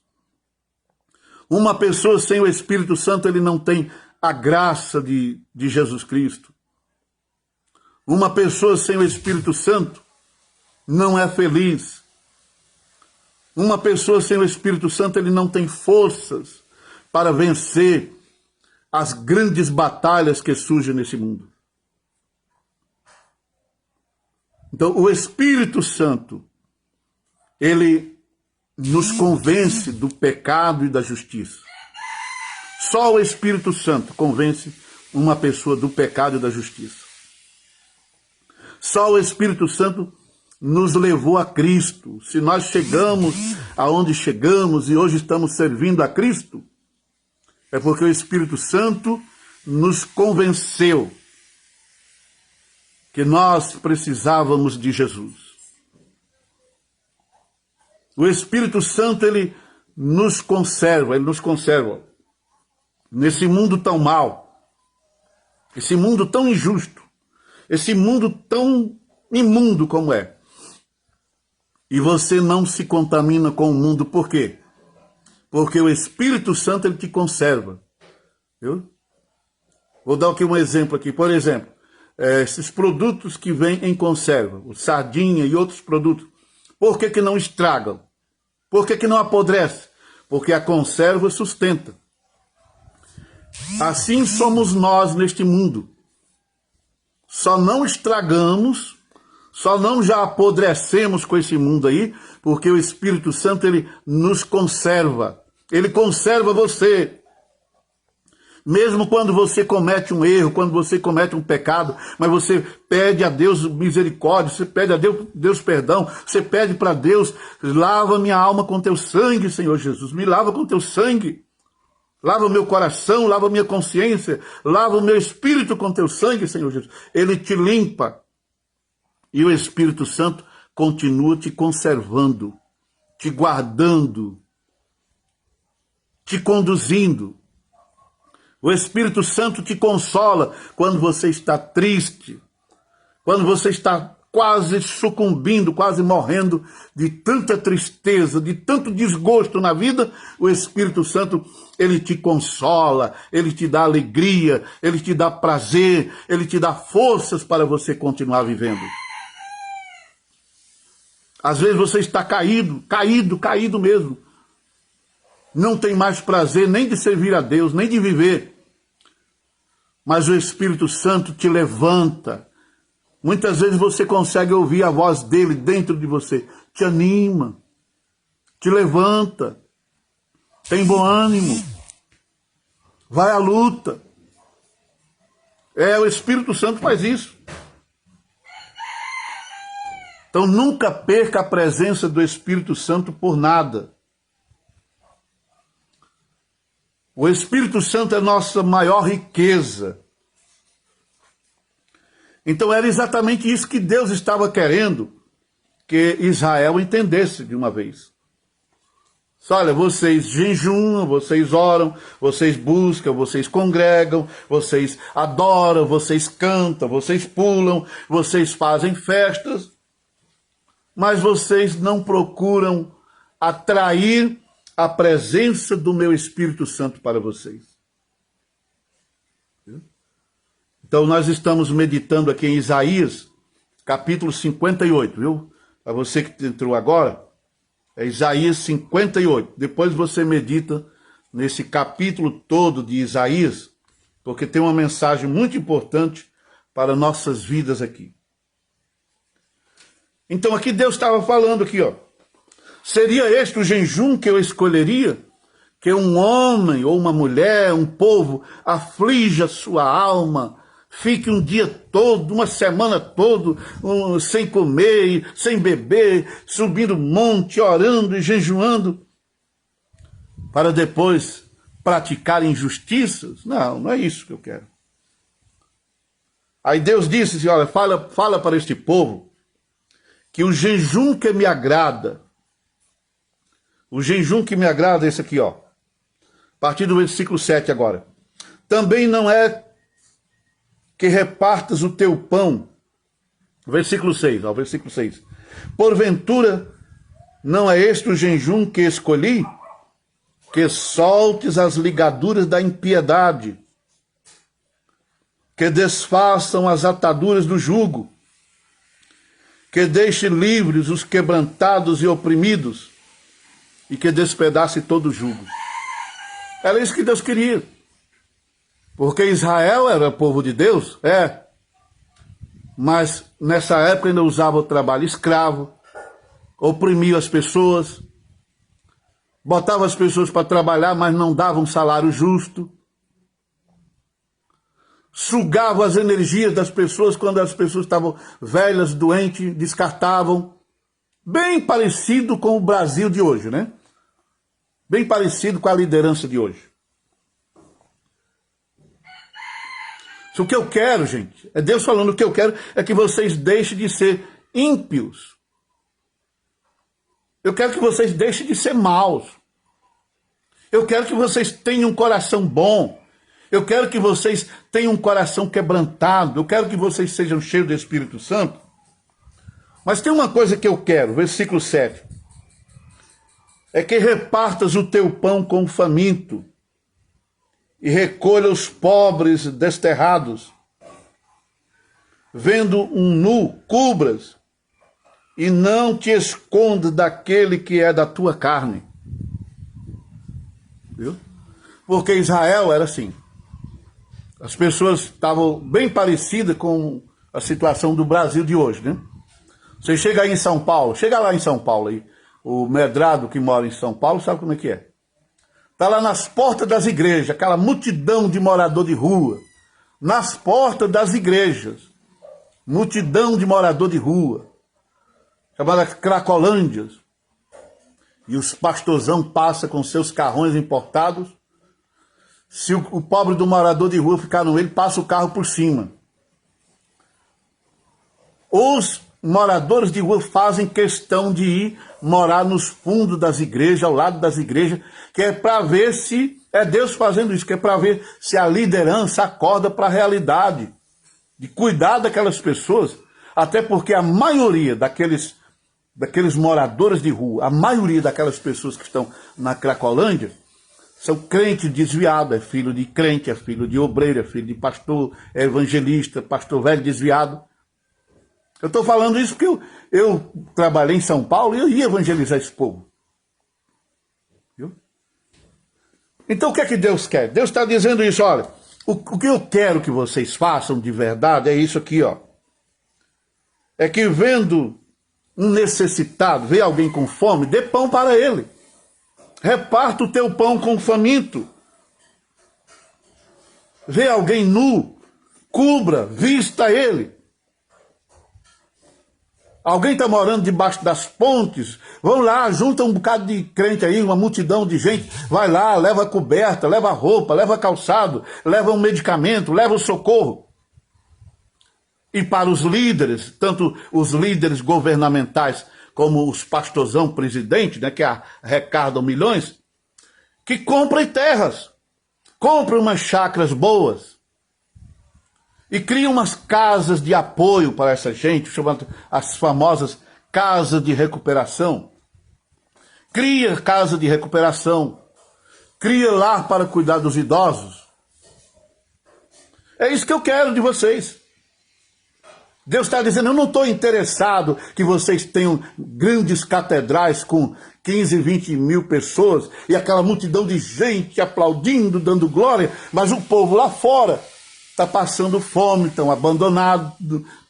Speaker 1: Uma pessoa sem o Espírito Santo, ele não tem a graça de Jesus Cristo. Uma pessoa sem o Espírito Santo não é feliz. Uma pessoa sem o Espírito Santo, ele não tem forças para vencer as grandes batalhas que surgem nesse mundo. Então, o Espírito Santo, ele nos convence do pecado e da justiça. Só o Espírito Santo convence uma pessoa do pecado e da justiça. Só o Espírito Santo nos levou a Cristo. Se nós chegamos aonde chegamos e hoje estamos servindo a Cristo, é porque o Espírito Santo nos convenceu que nós precisávamos de Jesus. O Espírito Santo, ele nos conserva nesse mundo tão mau, esse mundo tão injusto, esse mundo tão imundo como é. E você não se contamina com o mundo, por quê? Porque o Espírito Santo, ele te conserva. Viu? Vou dar aqui um exemplo aqui. Por exemplo, esses produtos que vêm em conserva, o sardinha e outros produtos, por que não estragam? Por que não apodrece? Porque a conserva sustenta. Assim somos nós neste mundo. Só não estragamos Só não já apodrecemos com esse mundo aí, porque o Espírito Santo, ele nos conserva. Ele conserva você. Mesmo quando você comete um erro, quando você comete um pecado, mas você pede a Deus misericórdia, você pede a Deus perdão, você pede para Deus, lava minha alma com teu sangue, Senhor Jesus, me lava com teu sangue. Lava o meu coração, lava a minha consciência, lava o meu espírito com teu sangue, Senhor Jesus. Ele te limpa. E o Espírito Santo continua te conservando, te guardando, te conduzindo. O Espírito Santo te consola quando você está triste, quando você está quase sucumbindo, quase morrendo de tanta tristeza, de tanto desgosto na vida. O Espírito Santo, ele te consola, ele te dá alegria, ele te dá prazer, ele te dá forças para você continuar vivendo. Às vezes você está caído mesmo. Não tem mais prazer nem de servir a Deus, nem de viver. Mas o Espírito Santo te levanta. Muitas vezes você consegue ouvir a voz dele dentro de você. Te anima, te levanta, tem bom ânimo, vai à luta. O Espírito Santo faz isso. Então nunca perca a presença do Espírito Santo por nada. O Espírito Santo é nossa maior riqueza. Então era exatamente isso que Deus estava querendo que Israel entendesse de uma vez. Olha, vocês jejuam, vocês oram, vocês buscam, vocês congregam, vocês adoram, vocês cantam, vocês pulam, vocês fazem festas, mas vocês não procuram atrair a presença do meu Espírito Santo para vocês. Então nós estamos meditando aqui em Isaías, capítulo 58, viu? Para você que entrou agora, é Isaías 58. Depois você medita nesse capítulo todo de Isaías, porque tem uma mensagem muito importante para nossas vidas aqui. Então aqui Deus estava falando aqui, ó. Seria este o jejum que eu escolheria? Que um homem ou uma mulher, um povo, aflija sua alma, fique um dia todo, uma semana toda, sem comer, sem beber, subindo monte, orando e jejuando, para depois praticar injustiças? Não, não é isso que eu quero. Aí Deus disse assim, olha, fala para este povo que o jejum que me agrada, o jejum que me agrada é esse aqui, ó. A partir do versículo 7 agora. Também não é que repartas o teu pão. Versículo 6, ó, versículo 6. Porventura, não é este o jejum que escolhi? Que soltes as ligaduras da impiedade, que desfaçam as ataduras do jugo, que deixe livres os quebrantados e oprimidos, e que despedace todo o jugo. Era isso que Deus queria. Porque Israel era povo de Deus, mas nessa época ainda usava o trabalho escravo, oprimia as pessoas, botava as pessoas para trabalhar, mas não dava um salário justo, sugava as energias das pessoas quando as pessoas estavam velhas, doentes, descartavam. Bem parecido com o Brasil de hoje, né? Bem parecido com a liderança de hoje. O que eu quero, gente, é Deus falando, o que eu quero é que vocês deixem de ser ímpios. Eu quero que vocês deixem de ser maus. Eu quero que vocês tenham um coração bom. Eu quero que vocês tenham um coração quebrantado. Eu quero que vocês sejam cheios do Espírito Santo. Mas tem uma coisa que eu quero, versículo 7. É que repartas o teu pão com o faminto e recolha os pobres desterrados. Vendo um nu, cubras, e não te escondas daquele que é da tua carne. Viu? Porque Israel era assim. As pessoas estavam bem parecidas com a situação do Brasil de hoje, né? Você chega aí em São Paulo, chega lá em São Paulo aí, o Medrado que mora em São Paulo sabe como é que é. Está lá nas portas das igrejas, aquela multidão de morador de rua. Nas portas das igrejas, multidão de morador de rua, chamada Cracolândias. E os pastorzão passam com seus carrões importados. Se o pobre do morador de rua ficar no meio, passa o carro por cima. Os moradores de rua fazem questão de ir morar nos fundos das igrejas, ao lado das igrejas, que é para ver se, é Deus fazendo isso, que é para ver se a liderança acorda para a realidade, de cuidar daquelas pessoas, até porque a maioria daqueles moradores de rua, a maioria daquelas pessoas que estão na Cracolândia, são crentes desviados, é filho de crente, é filho de obreiro, é filho de pastor, é evangelista, pastor velho desviado. Eu estou falando isso porque eu trabalhei em São Paulo e eu ia evangelizar esse povo. Viu? Então o que é que Deus quer? Deus está dizendo isso, olha, o que eu quero que vocês façam de verdade é isso aqui, ó. É que vendo um necessitado, vê alguém com fome, dê pão para ele. Reparta o teu pão com o faminto. Vê alguém nu, cubra, vista ele. Alguém está morando debaixo das pontes, vão lá, junta um bocado de crente aí, uma multidão de gente, vai lá, leva coberta, leva roupa, leva calçado, leva um medicamento, leva o socorro. E para os líderes, tanto os líderes governamentais como os pastorzão presidente, né, que arrecadam milhões, que comprem terras, comprem umas chácaras boas, e cria umas casas de apoio para essa gente, chamadas as famosas casas de recuperação. Cria casa de recuperação. Cria lar para cuidar dos idosos. É isso que eu quero de vocês. Deus está dizendo, eu não estou interessado que vocês tenham grandes catedrais com 15, 20 mil pessoas e aquela multidão de gente aplaudindo, dando glória, mas o povo lá fora está passando fome, estão abandonados,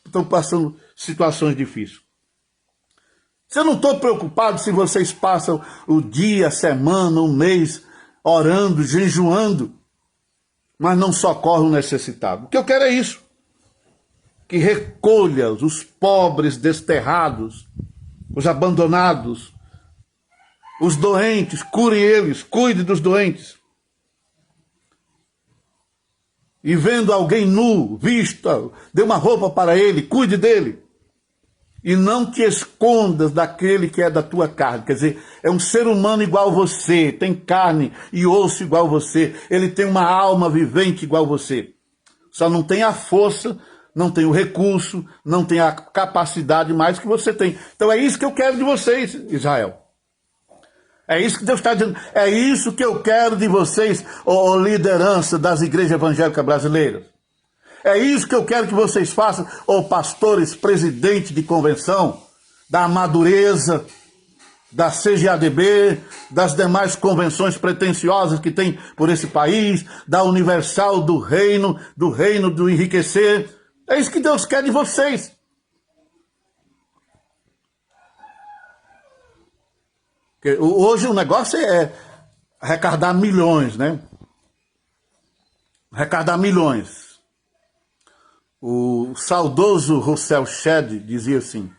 Speaker 1: estão passando situações difíceis. Eu não estou preocupado se vocês passam o dia, a semana, um mês, orando, jejuando, mas não socorrem o necessitado. O que eu quero é isso. Que recolha os pobres desterrados, os abandonados, os doentes, cure eles, cuide dos doentes. E vendo alguém nu, vista, dê uma roupa para ele, cuide dele. E não te escondas daquele que é da tua carne. Quer dizer, é um ser humano igual a você, tem carne e osso igual a você. Ele tem uma alma vivente igual a você. Só não tem a força, não tem o recurso, não tem a capacidade mais que você tem. Então é isso que eu quero de vocês, Israel. É isso que Deus está dizendo. É isso que eu quero de vocês, ó liderança das igrejas evangélicas brasileiras. É isso que eu quero que vocês façam, ó pastores, presidente de convenção, da Madureza, da CGADB, das demais convenções pretensiosas que tem por esse país, da Universal, do reino do enriquecer. É isso que Deus quer de vocês. Hoje o negócio é arrecadar milhões, né? Arrecadar milhões. O saudoso Rousseau Shedd dizia assim,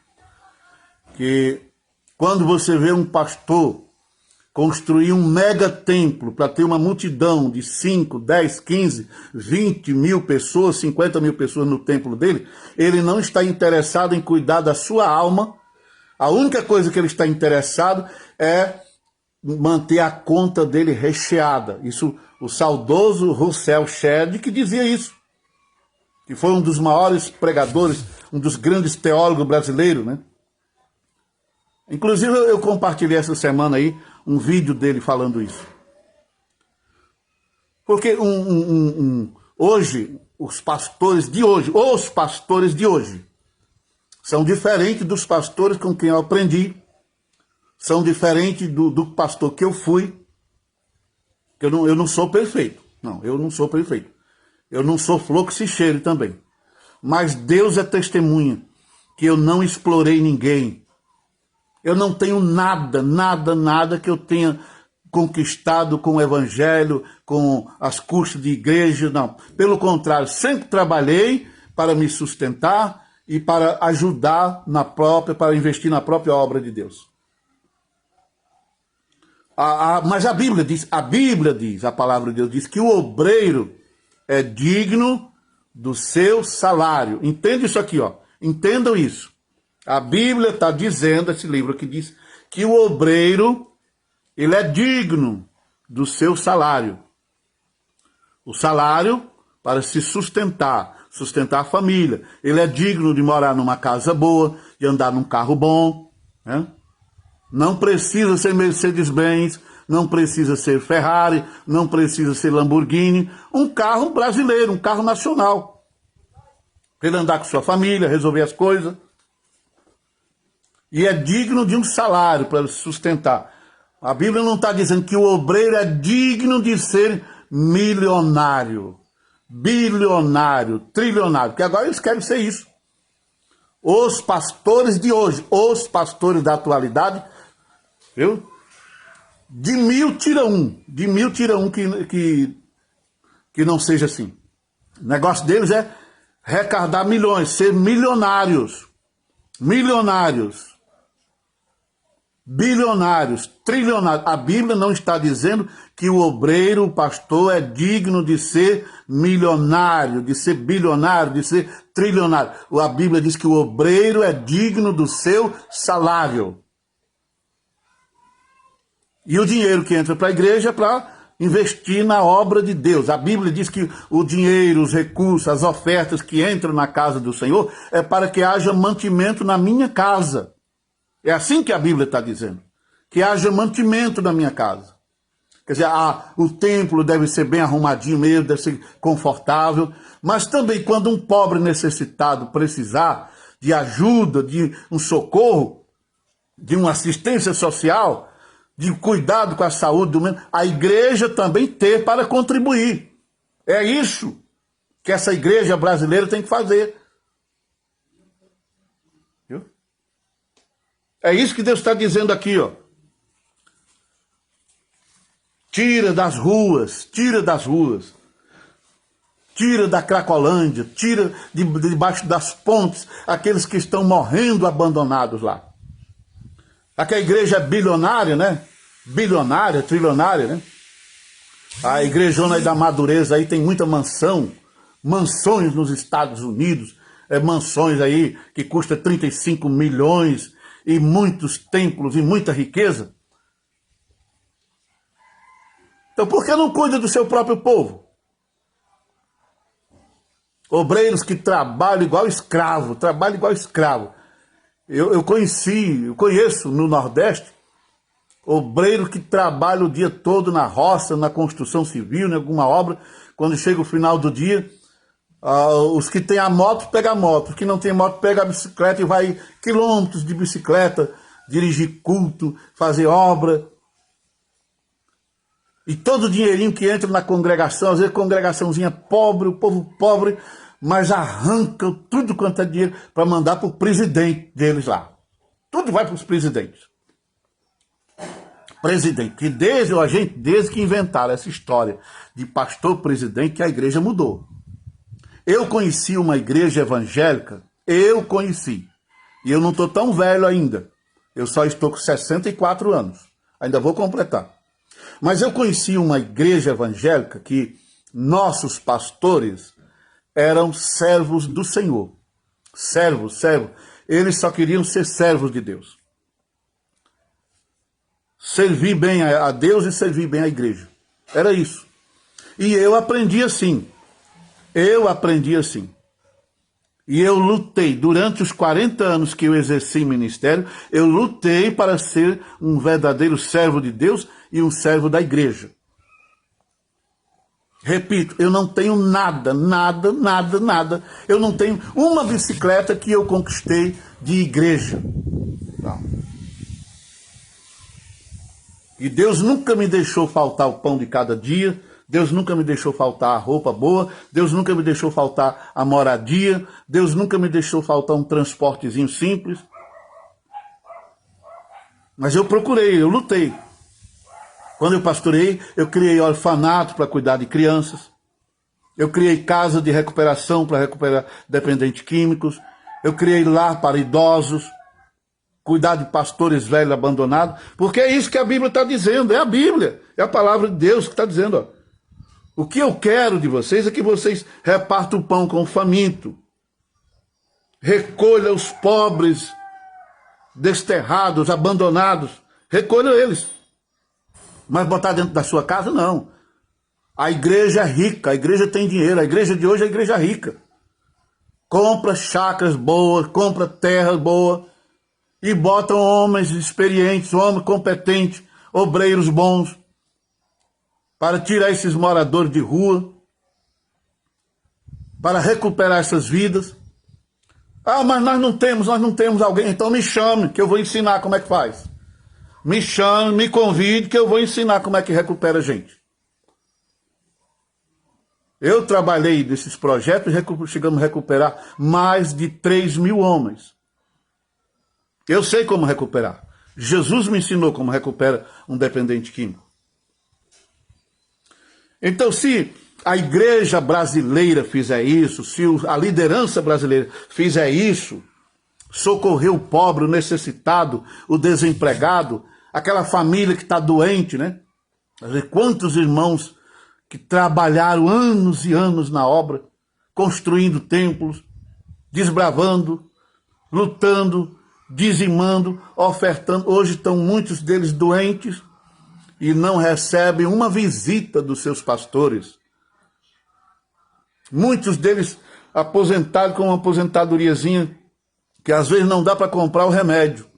Speaker 1: que quando você vê um pastor construir um mega templo para ter uma multidão de 5, 10, 15, 20 mil pessoas, 50 mil pessoas no templo dele, ele não está interessado em cuidar da sua alma. A única coisa que ele está interessado é manter a conta dele recheada. Isso, o saudoso Rousseau Shedd que dizia isso. Que foi um dos maiores pregadores, um dos grandes teólogos brasileiros, né? Inclusive eu compartilhei essa semana aí um vídeo dele falando isso. Porque hoje, os pastores de hoje, são diferentes dos pastores com quem eu aprendi, são diferentes do pastor que eu fui, que eu não sou perfeito. Não, eu não sou perfeito. Eu não sou flor que se cheire também. Mas Deus é testemunha que eu não explorei ninguém. Eu não tenho nada, nada, nada que eu tenha conquistado com o evangelho, com as custas de igreja, não. Pelo contrário, sempre trabalhei para me sustentar e para ajudar para investir na própria obra de Deus. Mas a Bíblia diz, a palavra de Deus diz que o obreiro é digno do seu salário. Entende isso aqui, ó. Entendam isso. A Bíblia está dizendo, esse livro aqui diz, que o obreiro, ele é digno do seu salário. O salário para se sustentar a família. Ele é digno de morar numa casa boa, de andar num carro bom, né? Não precisa ser Mercedes-Benz, não precisa ser Ferrari, não precisa ser Lamborghini. Um carro brasileiro, um carro nacional. Para ele andar com sua família, resolver as coisas. E é digno de um salário para se sustentar. A Bíblia não está dizendo que o obreiro é digno de ser milionário, bilionário, trilionário, porque agora eles querem ser isso. Os pastores de hoje, os pastores da atualidade, viu? De mil tira um que não seja assim. O negócio deles é arrecadar milhões, ser milionários, bilionários, trilionários. A Bíblia não está dizendo que o obreiro, o pastor, é digno de ser milionário, de ser bilionário, de ser trilionário. A Bíblia diz que o obreiro é digno do seu salário. E o dinheiro que entra para a igreja é para investir na obra de Deus. A Bíblia diz que o dinheiro, os recursos, as ofertas que entram na casa do Senhor é para que haja mantimento na minha casa. É assim que a Bíblia está dizendo. Que haja mantimento na minha casa. Quer dizer, o templo deve ser bem arrumadinho mesmo, deve ser confortável. Mas também quando um pobre necessitado precisar de ajuda, de um socorro, de uma assistência social, de cuidado com a saúde do mundo, a igreja também ter para contribuir. É isso que essa igreja brasileira tem que fazer. Viu? É isso que Deus está dizendo aqui, ó. Tira das ruas, tira da Cracolândia, tira debaixo das pontes aqueles que estão morrendo abandonados lá. Aqui a igreja é bilionária, né? Bilionária, trilionária, né? A igrejona aí da Madureza aí tem muita mansões nos Estados Unidos, mansões aí que custa 35 milhões e muitos templos e muita riqueza. Então por que não cuida do seu próprio povo? Obreiros que trabalham igual escravo, Eu conheço no Nordeste, obreiro que trabalha o dia todo na roça, na construção civil, em alguma obra. Quando chega o final do dia, os que têm a moto, pegam a moto. Os que não têm moto, pegam a bicicleta e vai quilômetros de bicicleta, dirigir culto, fazer obra. E todo o dinheirinho que entra na congregação, às vezes congregaçãozinha pobre, o povo pobre, mas arranca tudo quanto é dinheiro para mandar para o presidente deles lá. Tudo vai para os presidentes. Que desde que inventaram essa história de pastor presidente, que a igreja mudou. Eu conheci uma igreja evangélica, e eu não estou tão velho ainda. Eu só estou com 64 anos. Ainda vou completar. Mas eu conheci uma igreja evangélica que nossos pastores eram servos do Senhor. Servos. Eles só queriam ser servos de Deus. Servir bem a Deus e servir bem a igreja. Era isso. E eu aprendi assim. E eu lutei, durante os 40 anos que eu exerci ministério, eu lutei para ser um verdadeiro servo de Deus e um servo da igreja. Repito, eu não tenho nada. Eu não tenho uma bicicleta que eu conquistei de igreja. Não. E Deus nunca me deixou faltar o pão de cada dia, Deus nunca me deixou faltar a roupa boa, Deus nunca me deixou faltar a moradia, Deus nunca me deixou faltar um transportezinho simples. Mas eu procurei, eu lutei. Quando eu pastorei, eu criei orfanato para cuidar de crianças. Eu criei casa de recuperação para recuperar dependentes químicos. Eu criei lar para idosos. Cuidar de pastores velhos abandonados. Porque é isso que a Bíblia está dizendo. É a Bíblia. É a palavra de Deus que está dizendo. Ó. O que eu quero de vocês é que vocês repartam o pão com o faminto. Recolha os pobres, desterrados, abandonados. Recolha eles. Mas botar dentro da sua casa, não. A igreja é rica, a igreja tem dinheiro, a igreja de hoje é a igreja rica. Compra chácaras boas, compra terra boa e botam homens experientes, homens competentes, obreiros bons, para tirar esses moradores de rua, para recuperar essas vidas. Ah, mas nós não temos alguém, então me chame, que eu vou ensinar como é que faz. Me chame, me convide, que eu vou ensinar como é que recupera a gente. Eu trabalhei nesses projetos e chegamos a recuperar mais de 3.000 homens. Eu sei como recuperar. Jesus me ensinou como recupera um dependente químico. Então, se a igreja brasileira fizer isso, se a liderança brasileira fizer isso, socorrer o pobre, o necessitado, o desempregado, aquela família que está doente, né? Quantos irmãos que trabalharam anos e anos na obra, construindo templos, desbravando, lutando, dizimando, ofertando. Hoje estão muitos deles doentes e não recebem uma visita dos seus pastores. Muitos deles aposentados com uma aposentadoriazinha que às vezes não dá para comprar o remédio,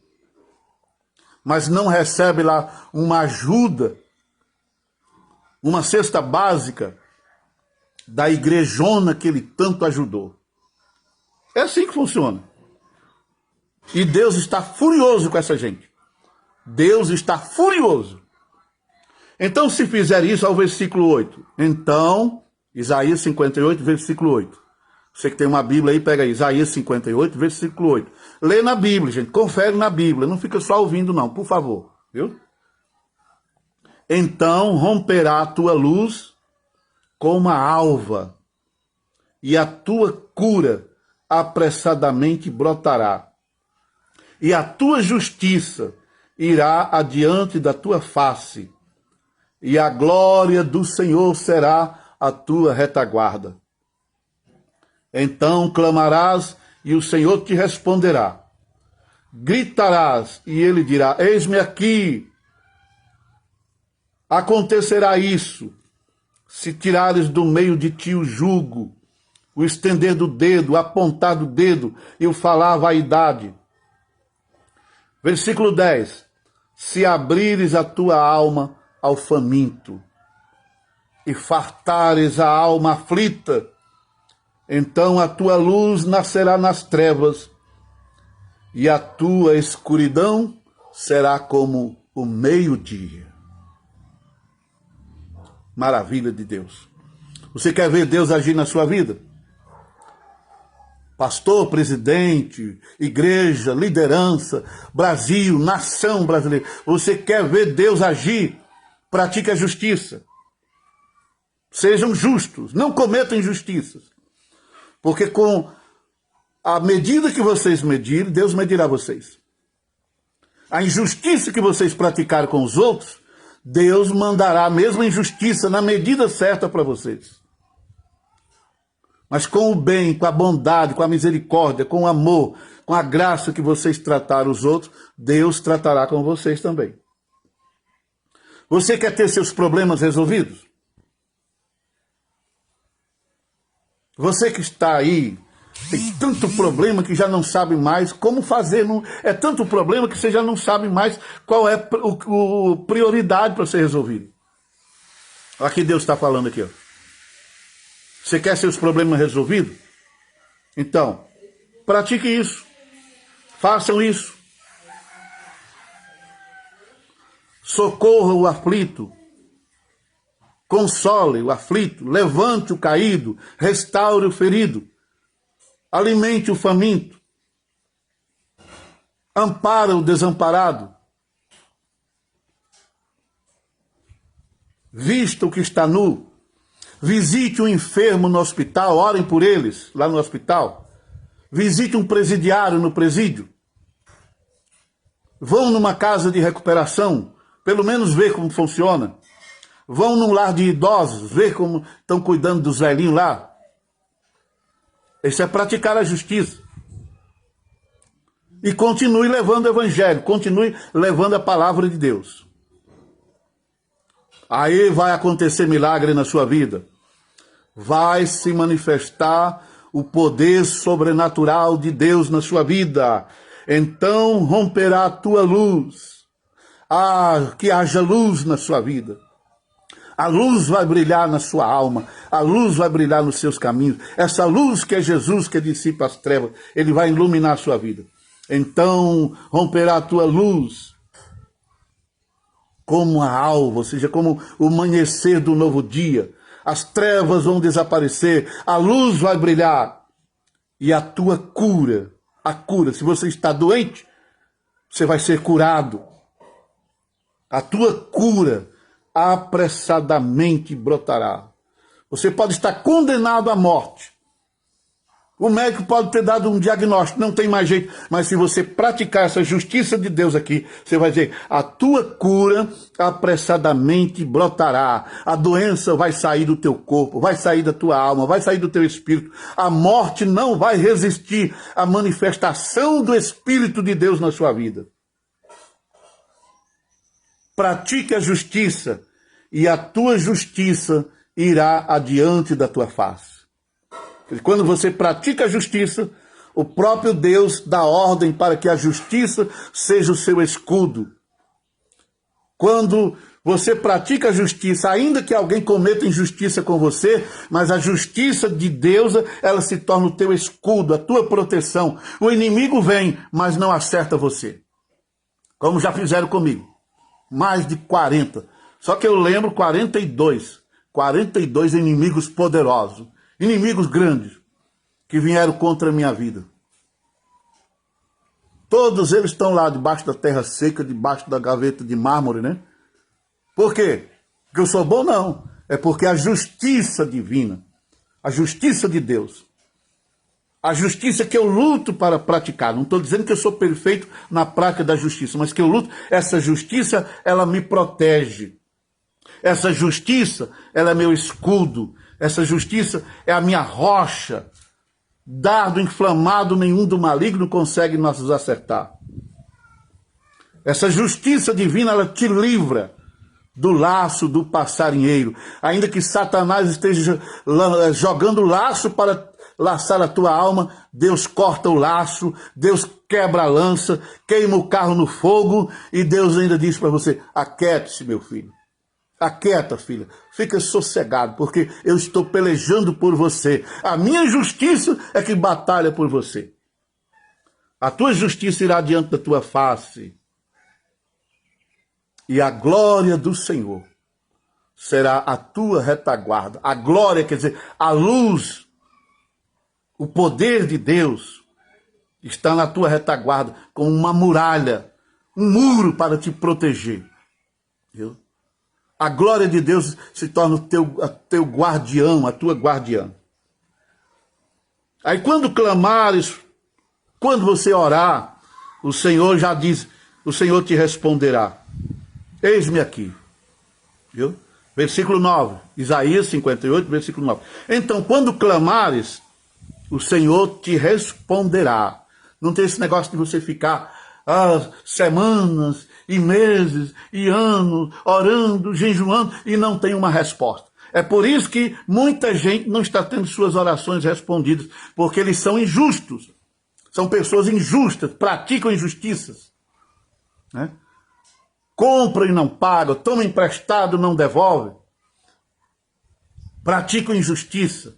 Speaker 1: mas não recebe lá uma ajuda, uma cesta básica da igrejona que ele tanto ajudou. É assim que funciona. E Deus está furioso com essa gente. Deus está furioso. Então, se fizer isso, ao versículo 8. Então, Isaías 58, versículo 8. Você que tem uma Bíblia aí, pega aí, Isaías 58, versículo 8. Lê na Bíblia, gente, confere na Bíblia, não fica só ouvindo não, por favor, viu? Então romperá a tua luz como a alva, e a tua cura apressadamente brotará, e a tua justiça irá adiante da tua face, e a glória do Senhor será a tua retaguarda. Então clamarás, e o Senhor te responderá. Gritarás, e ele dirá, eis-me aqui. Acontecerá isso, se tirares do meio de ti o jugo, o estender do dedo, o apontar do dedo e o falar a vaidade. Versículo 10. Se abrires a tua alma ao faminto e fartares a alma aflita, então a tua luz nascerá nas trevas e a tua escuridão será como o meio-dia. Maravilha de Deus. Você quer ver Deus agir na sua vida? Pastor, presidente, igreja, liderança, Brasil, nação brasileira. Você quer ver Deus agir? Pratique a justiça. Sejam justos, não cometam injustiças. Porque com a medida que vocês medirem, Deus medirá vocês. A injustiça que vocês praticarem com os outros, Deus mandará a mesma injustiça na medida certa para vocês. Mas com o bem, com a bondade, com a misericórdia, com o amor, com a graça que vocês trataram os outros, Deus tratará com vocês também. Você quer ter seus problemas resolvidos? Você que está aí, tem tanto problema que já não sabe mais como fazer. É tanto problema que você já não sabe mais qual é a prioridade para ser resolvido. Olha que Deus está falando aqui. Ó. Você quer seus problemas resolvidos? Então, pratique isso. Façam isso. Socorra o aflito. console o aflito, levante o caído, restaure o ferido, alimente o faminto, ampara o desamparado, vista o que está nu, visite um enfermo no hospital, orem por eles lá no hospital, visite um presidiário no presídio, vão numa casa de recuperação, pelo menos ver como funciona, vão num lar de idosos, ver como estão cuidando dos velhinhos lá. Isso é praticar a justiça. E continue levando o evangelho, continue levando a palavra de Deus. Aí vai acontecer milagre na sua vida. Vai se manifestar o poder sobrenatural de Deus na sua vida. Então romperá a tua luz. Que haja luz na sua vida. A luz vai brilhar na sua alma. A luz vai brilhar nos seus caminhos. Essa luz que é Jesus, que dissipa as trevas, ele vai iluminar a sua vida. Então romperá a tua luz como a alva, ou seja, como o amanhecer do novo dia. As trevas vão desaparecer, a luz vai brilhar. E a tua cura, a cura, se você está doente, você vai ser curado. A tua cura apressadamente brotará. Você pode estar condenado à morte. O médico pode ter dado um diagnóstico, não tem mais jeito. Mas se você praticar essa justiça de Deus aqui, você vai dizer, a tua cura apressadamente brotará. A doença vai sair do teu corpo, vai sair da tua alma, vai sair do teu espírito. A morte não vai resistir à manifestação do Espírito de Deus na sua vida. Pratique a justiça e a tua justiça irá adiante da tua face. Quando você pratica a justiça, o próprio Deus dá ordem para que a justiça seja o seu escudo. Quando você pratica a justiça, ainda que alguém cometa injustiça com você, mas a justiça de Deus, ela se torna o teu escudo, a tua proteção. O inimigo vem, mas não acerta você. Como já fizeram comigo. Mais de 40. Só que eu lembro 42 inimigos poderosos. Inimigos grandes que vieram contra a minha vida. Todos eles estão lá debaixo da terra seca, debaixo da gaveta de mármore, né? Por quê? Porque eu sou bom? Não. É porque a justiça divina, a justiça de Deus, a justiça que eu luto para praticar, não estou dizendo que eu sou perfeito na prática da justiça, mas que eu luto, essa justiça, ela me protege. Essa justiça, ela é meu escudo. Essa justiça é a minha rocha. Dardo inflamado nenhum do maligno consegue nos acertar. Essa justiça divina, ela te livra do laço do passarinheiro. Ainda que Satanás esteja jogando laço para laçar a tua alma, Deus corta o laço, Deus quebra a lança, queima o carro no fogo e Deus ainda diz para você, aquiete-se, meu filho. Aquieta, filha, fica sossegado, porque eu estou pelejando por você. A minha justiça é que batalha por você. A tua justiça irá diante da tua face. E a glória do Senhor será a tua retaguarda. A glória quer dizer, a luz, o poder de Deus está na tua retaguarda, como uma muralha, um muro para te proteger. Viu? A glória de Deus se torna o teu guardião, a tua guardiã. Aí quando clamares, quando você orar, o Senhor já diz, o Senhor te responderá. Eis-me aqui. Viu? Versículo 9, Isaías 58, versículo 9. Então, quando clamares, o Senhor te responderá. Não tem esse negócio de você ficar semanas e meses e anos orando, jejuando e não tem uma resposta. É por isso que muita gente não está tendo suas orações respondidas, porque eles são injustos. São pessoas injustas, praticam injustiças. Né? Compram e não pagam, tomam emprestado e não devolvem. Praticam injustiça.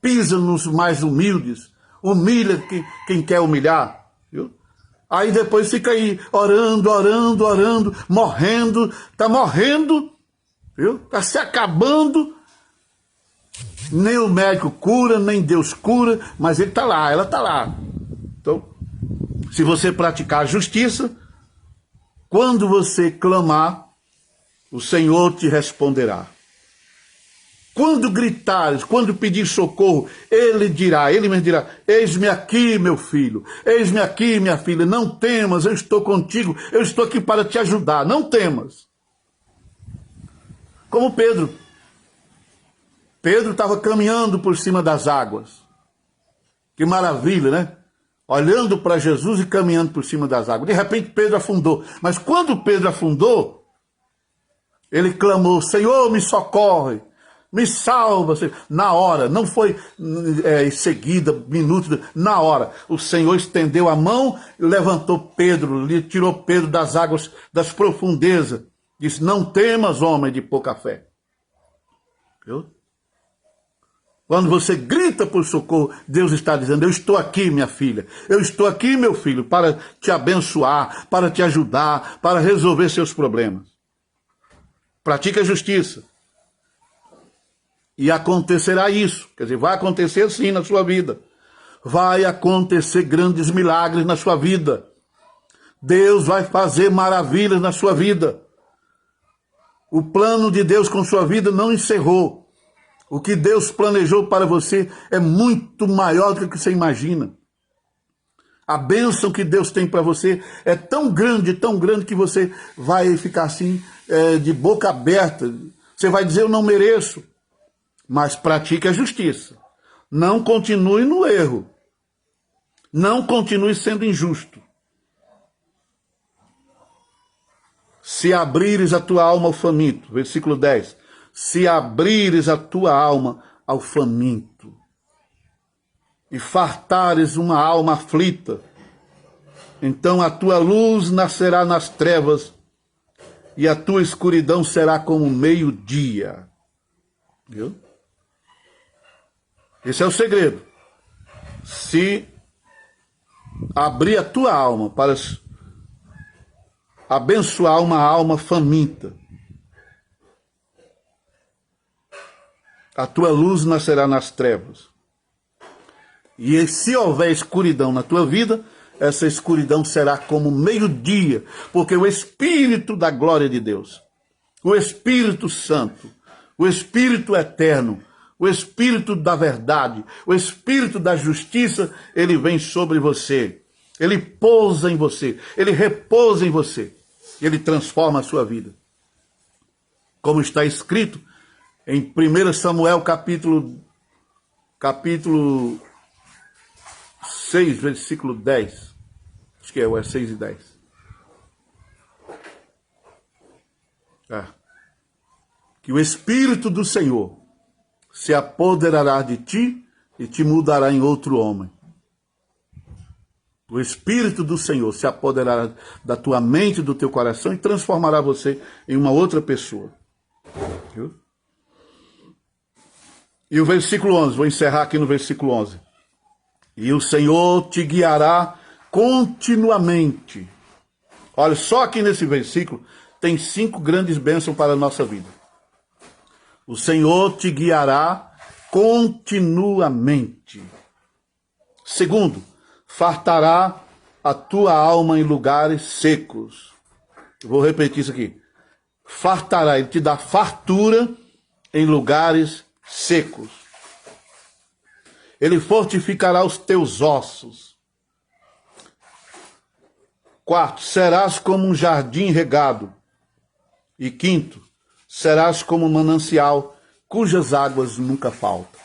Speaker 1: Pisam nos mais humildes. Humilha quem quer humilhar. Viu? Aí depois fica aí orando, morrendo. Está morrendo Viu? Está se acabando. Nem o médico cura, nem Deus cura, mas ele está lá, ela está lá. Então, se você praticar a justiça, quando você clamar, o Senhor te responderá. Quando gritares, quando pedir socorro, ele mesmo dirá, eis-me aqui, meu filho, eis-me aqui, minha filha, não temas, eu estou contigo, eu estou aqui para te ajudar, não temas. Como Pedro. Pedro estava caminhando por cima das águas. Que maravilha, né? Olhando para Jesus e caminhando por cima das águas. De repente Pedro afundou. Mas quando Pedro afundou, ele clamou, Senhor, me socorre, me salva. Na hora, não foi em seguida, minutos, na hora. O Senhor estendeu a mão e levantou Pedro, lhe tirou Pedro das águas, das profundezas. Disse, não temas, homem de pouca fé. Viu? Quando você grita por socorro, Deus está dizendo, eu estou aqui, minha filha, eu estou aqui, meu filho, para te abençoar, para te ajudar, para resolver seus problemas. Pratique a justiça. E acontecerá isso, quer dizer, vai acontecer sim na sua vida. Vai acontecer grandes milagres na sua vida. Deus vai fazer maravilhas na sua vida. O plano de Deus com sua vida não encerrou. O que Deus planejou para você é muito maior do que você imagina. A bênção que Deus tem para você é tão grande que você vai ficar assim, de boca aberta. Você vai dizer, eu não mereço. Mas pratique a justiça. Não continue no erro. Não continue sendo injusto. Se abrires a tua alma ao faminto, versículo 10. Se abrires a tua alma ao faminto e fartares uma alma aflita, então a tua luz nascerá nas trevas e a tua escuridão será como meio-dia. Viu? Esse é o segredo. Se abrir a tua alma para abençoar uma alma faminta, a tua luz nascerá nas trevas. E se houver escuridão na tua vida, essa escuridão será como meio-dia, porque o Espírito da glória de Deus, o Espírito Santo, o Espírito Eterno, o Espírito da verdade, o Espírito da justiça, ele vem sobre você. Ele pousa em você, ele repousa em você, ele transforma a sua vida. Como está escrito em 1 Samuel capítulo 6, versículo 10. Acho que é 6 e 10. Que o Espírito do Senhor se apoderará de ti e te mudará em outro homem. O Espírito do Senhor se apoderará da tua mente, do teu coração e transformará você em uma outra pessoa. Viu? E o versículo 11, vou encerrar aqui no versículo 11. E o Senhor te guiará continuamente. Olha, só aqui nesse versículo tem 5 grandes bênçãos para a nossa vida. O Senhor te guiará continuamente. Segundo, fartará a tua alma em lugares secos. Eu vou repetir isso aqui. Fartará, ele te dá fartura em lugares secos. Ele fortificará os teus ossos. 4, serás como um jardim regado. E 5, serás como um manancial cujas águas nunca faltam.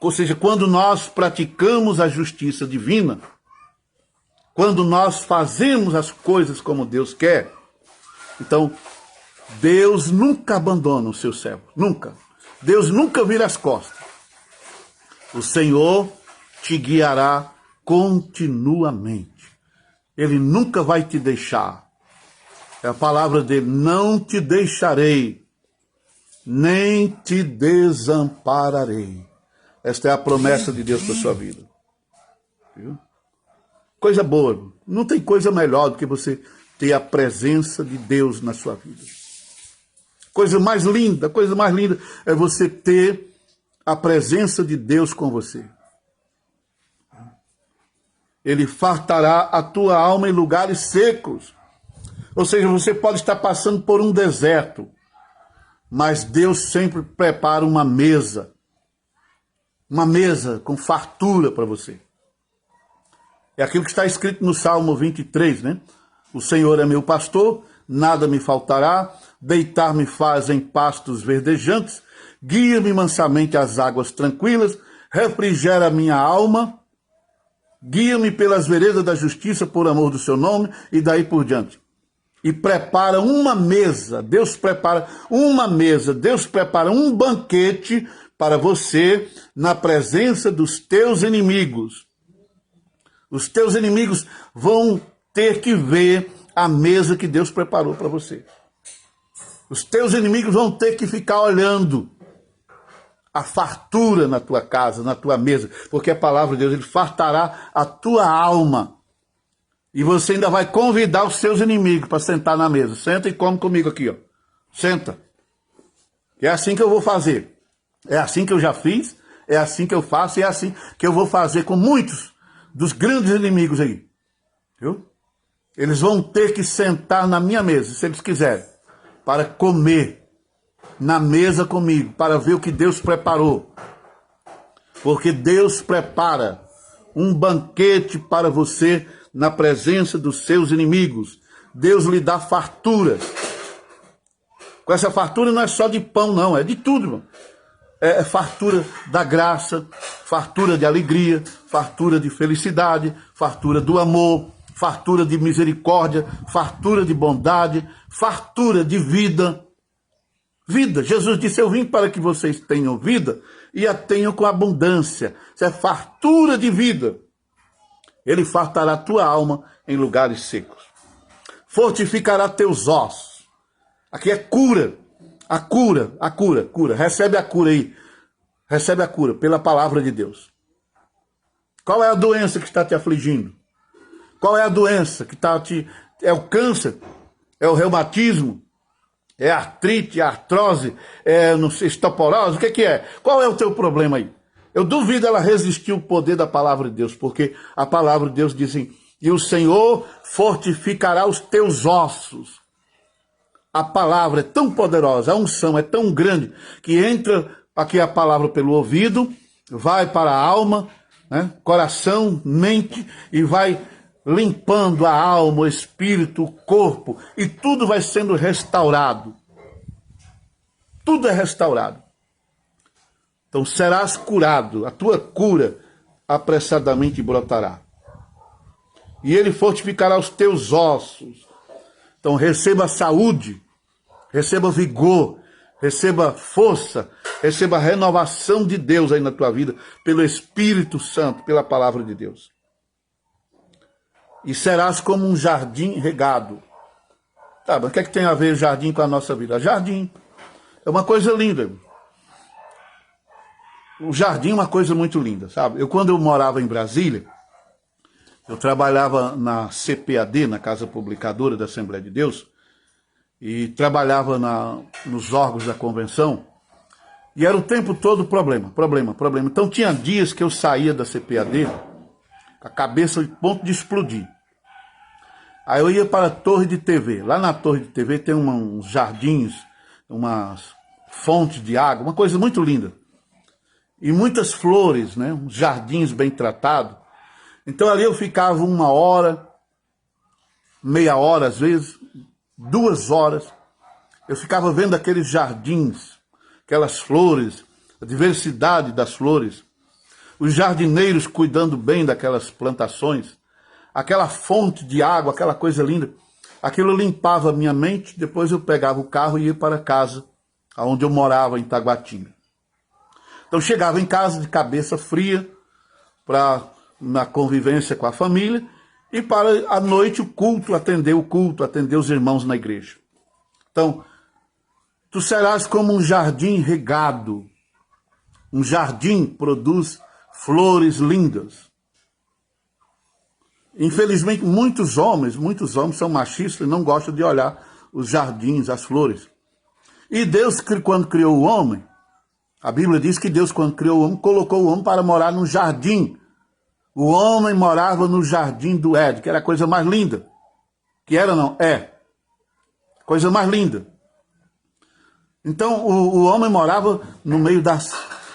Speaker 1: Ou seja, quando nós praticamos a justiça divina, quando nós fazemos as coisas como Deus quer, então Deus nunca abandona o seu servo, nunca. Deus nunca vira as costas. O Senhor te guiará continuamente. Ele nunca vai te deixar. É a palavra dele, não te deixarei, nem te desampararei. Esta é a promessa de Deus para a sua vida. Viu? Coisa boa. Não tem coisa melhor do que você ter a presença de Deus na sua vida. Coisa mais linda é você ter a presença de Deus com você. Ele fartará a tua alma em lugares secos. Ou seja, você pode estar passando por um deserto, mas Deus sempre prepara uma mesa com fartura para você. É aquilo que está escrito no Salmo 23, né? O Senhor é meu pastor, nada me faltará, deitar-me faz em pastos verdejantes, guia-me mansamente às águas tranquilas, refrigera a minha alma, guia-me pelas veredas da justiça por amor do seu nome, e daí por diante. E prepara uma mesa, Deus prepara uma mesa, Deus prepara um banquete para você na presença dos teus inimigos. Os teus inimigos vão ter que ver a mesa que Deus preparou para você. Os teus inimigos vão ter que ficar olhando a fartura na tua casa, na tua mesa, porque a palavra de Deus, ele fartará a tua alma. E você ainda vai convidar os seus inimigos para sentar na mesa. Senta e come comigo aqui, ó. Senta. É assim que eu vou fazer. É assim que eu já fiz, é assim que eu faço, e é assim que eu vou fazer com muitos dos grandes inimigos aí. Viu? Eles vão ter que sentar na minha mesa, se eles quiserem, para comer na mesa comigo, para ver o que Deus preparou. Porque Deus prepara um banquete para você na presença dos seus inimigos. Deus lhe dá fartura. Com essa fartura não é só de pão, não, é de tudo, irmão. É fartura da graça, fartura de alegria, fartura de felicidade, fartura do amor, fartura de misericórdia, fartura de bondade, fartura de vida. Vida. Jesus disse, eu vim para que vocês tenham vida e a tenham com abundância. Isso é fartura de vida. Ele fartará tua alma em lugares secos. Fortificará teus ossos. Aqui é cura. A cura. Recebe a cura aí. Recebe a cura pela palavra de Deus. Qual é a doença que está te afligindo? Qual é a doença que está te... É o câncer? É o reumatismo? É a artrite, a artrose? É não sei, osteoporose? O que é? Qual é o teu problema aí? Eu duvido ela resistir ao poder da palavra de Deus, porque a palavra de Deus diz assim, e o Senhor fortificará os teus ossos. A palavra é tão poderosa, a unção é tão grande, que entra aqui a palavra pelo ouvido, vai para a alma, né, coração, mente, e vai limpando a alma, o espírito, o corpo, e tudo vai sendo restaurado. Tudo é restaurado. Então serás curado, a tua cura apressadamente brotará. E ele fortificará os teus ossos. Então receba saúde, receba vigor, receba força, receba a renovação de Deus aí na tua vida, pelo Espírito Santo, pela palavra de Deus. E serás como um jardim regado. Tá, mas o que é que tem a ver jardim com a nossa vida? Jardim é uma coisa linda. O jardim é uma coisa muito linda, sabe? Quando eu morava em Brasília, eu trabalhava na CPAD, na Casa Publicadora da Assembleia de Deus, e trabalhava nos órgãos da convenção, e era o tempo todo problema. Então tinha dias que eu saía da CPAD, a cabeça a ponto de explodir. Aí eu ia para a Torre de TV. Lá na Torre de TV tem uns jardins, umas fontes de água, uma coisa muito linda. E muitas flores, né? Uns jardins bem tratados. Então ali eu ficava 1 hora, meia hora às vezes, 2 horas. Eu ficava vendo aqueles jardins, aquelas flores, a diversidade das flores. Os jardineiros cuidando bem daquelas plantações. Aquela fonte de água, aquela coisa linda. Aquilo limpava a minha mente, depois eu pegava o carro e ia para casa, onde eu morava, em Taguatinga. Então chegava em casa de cabeça fria, na convivência com a família, e para a noite o culto, atender os irmãos na igreja. Então, tu serás como um jardim regado. Um jardim produz flores lindas. Infelizmente, muitos homens são machistas e não gostam de olhar os jardins, as flores. E Deus, quando criou o homem, a Bíblia diz que Deus, quando criou o homem, colocou o homem para morar num jardim. O homem morava no jardim do Éden, que era a coisa mais linda. Que era, não? É. Coisa mais linda. Então, o homem morava no meio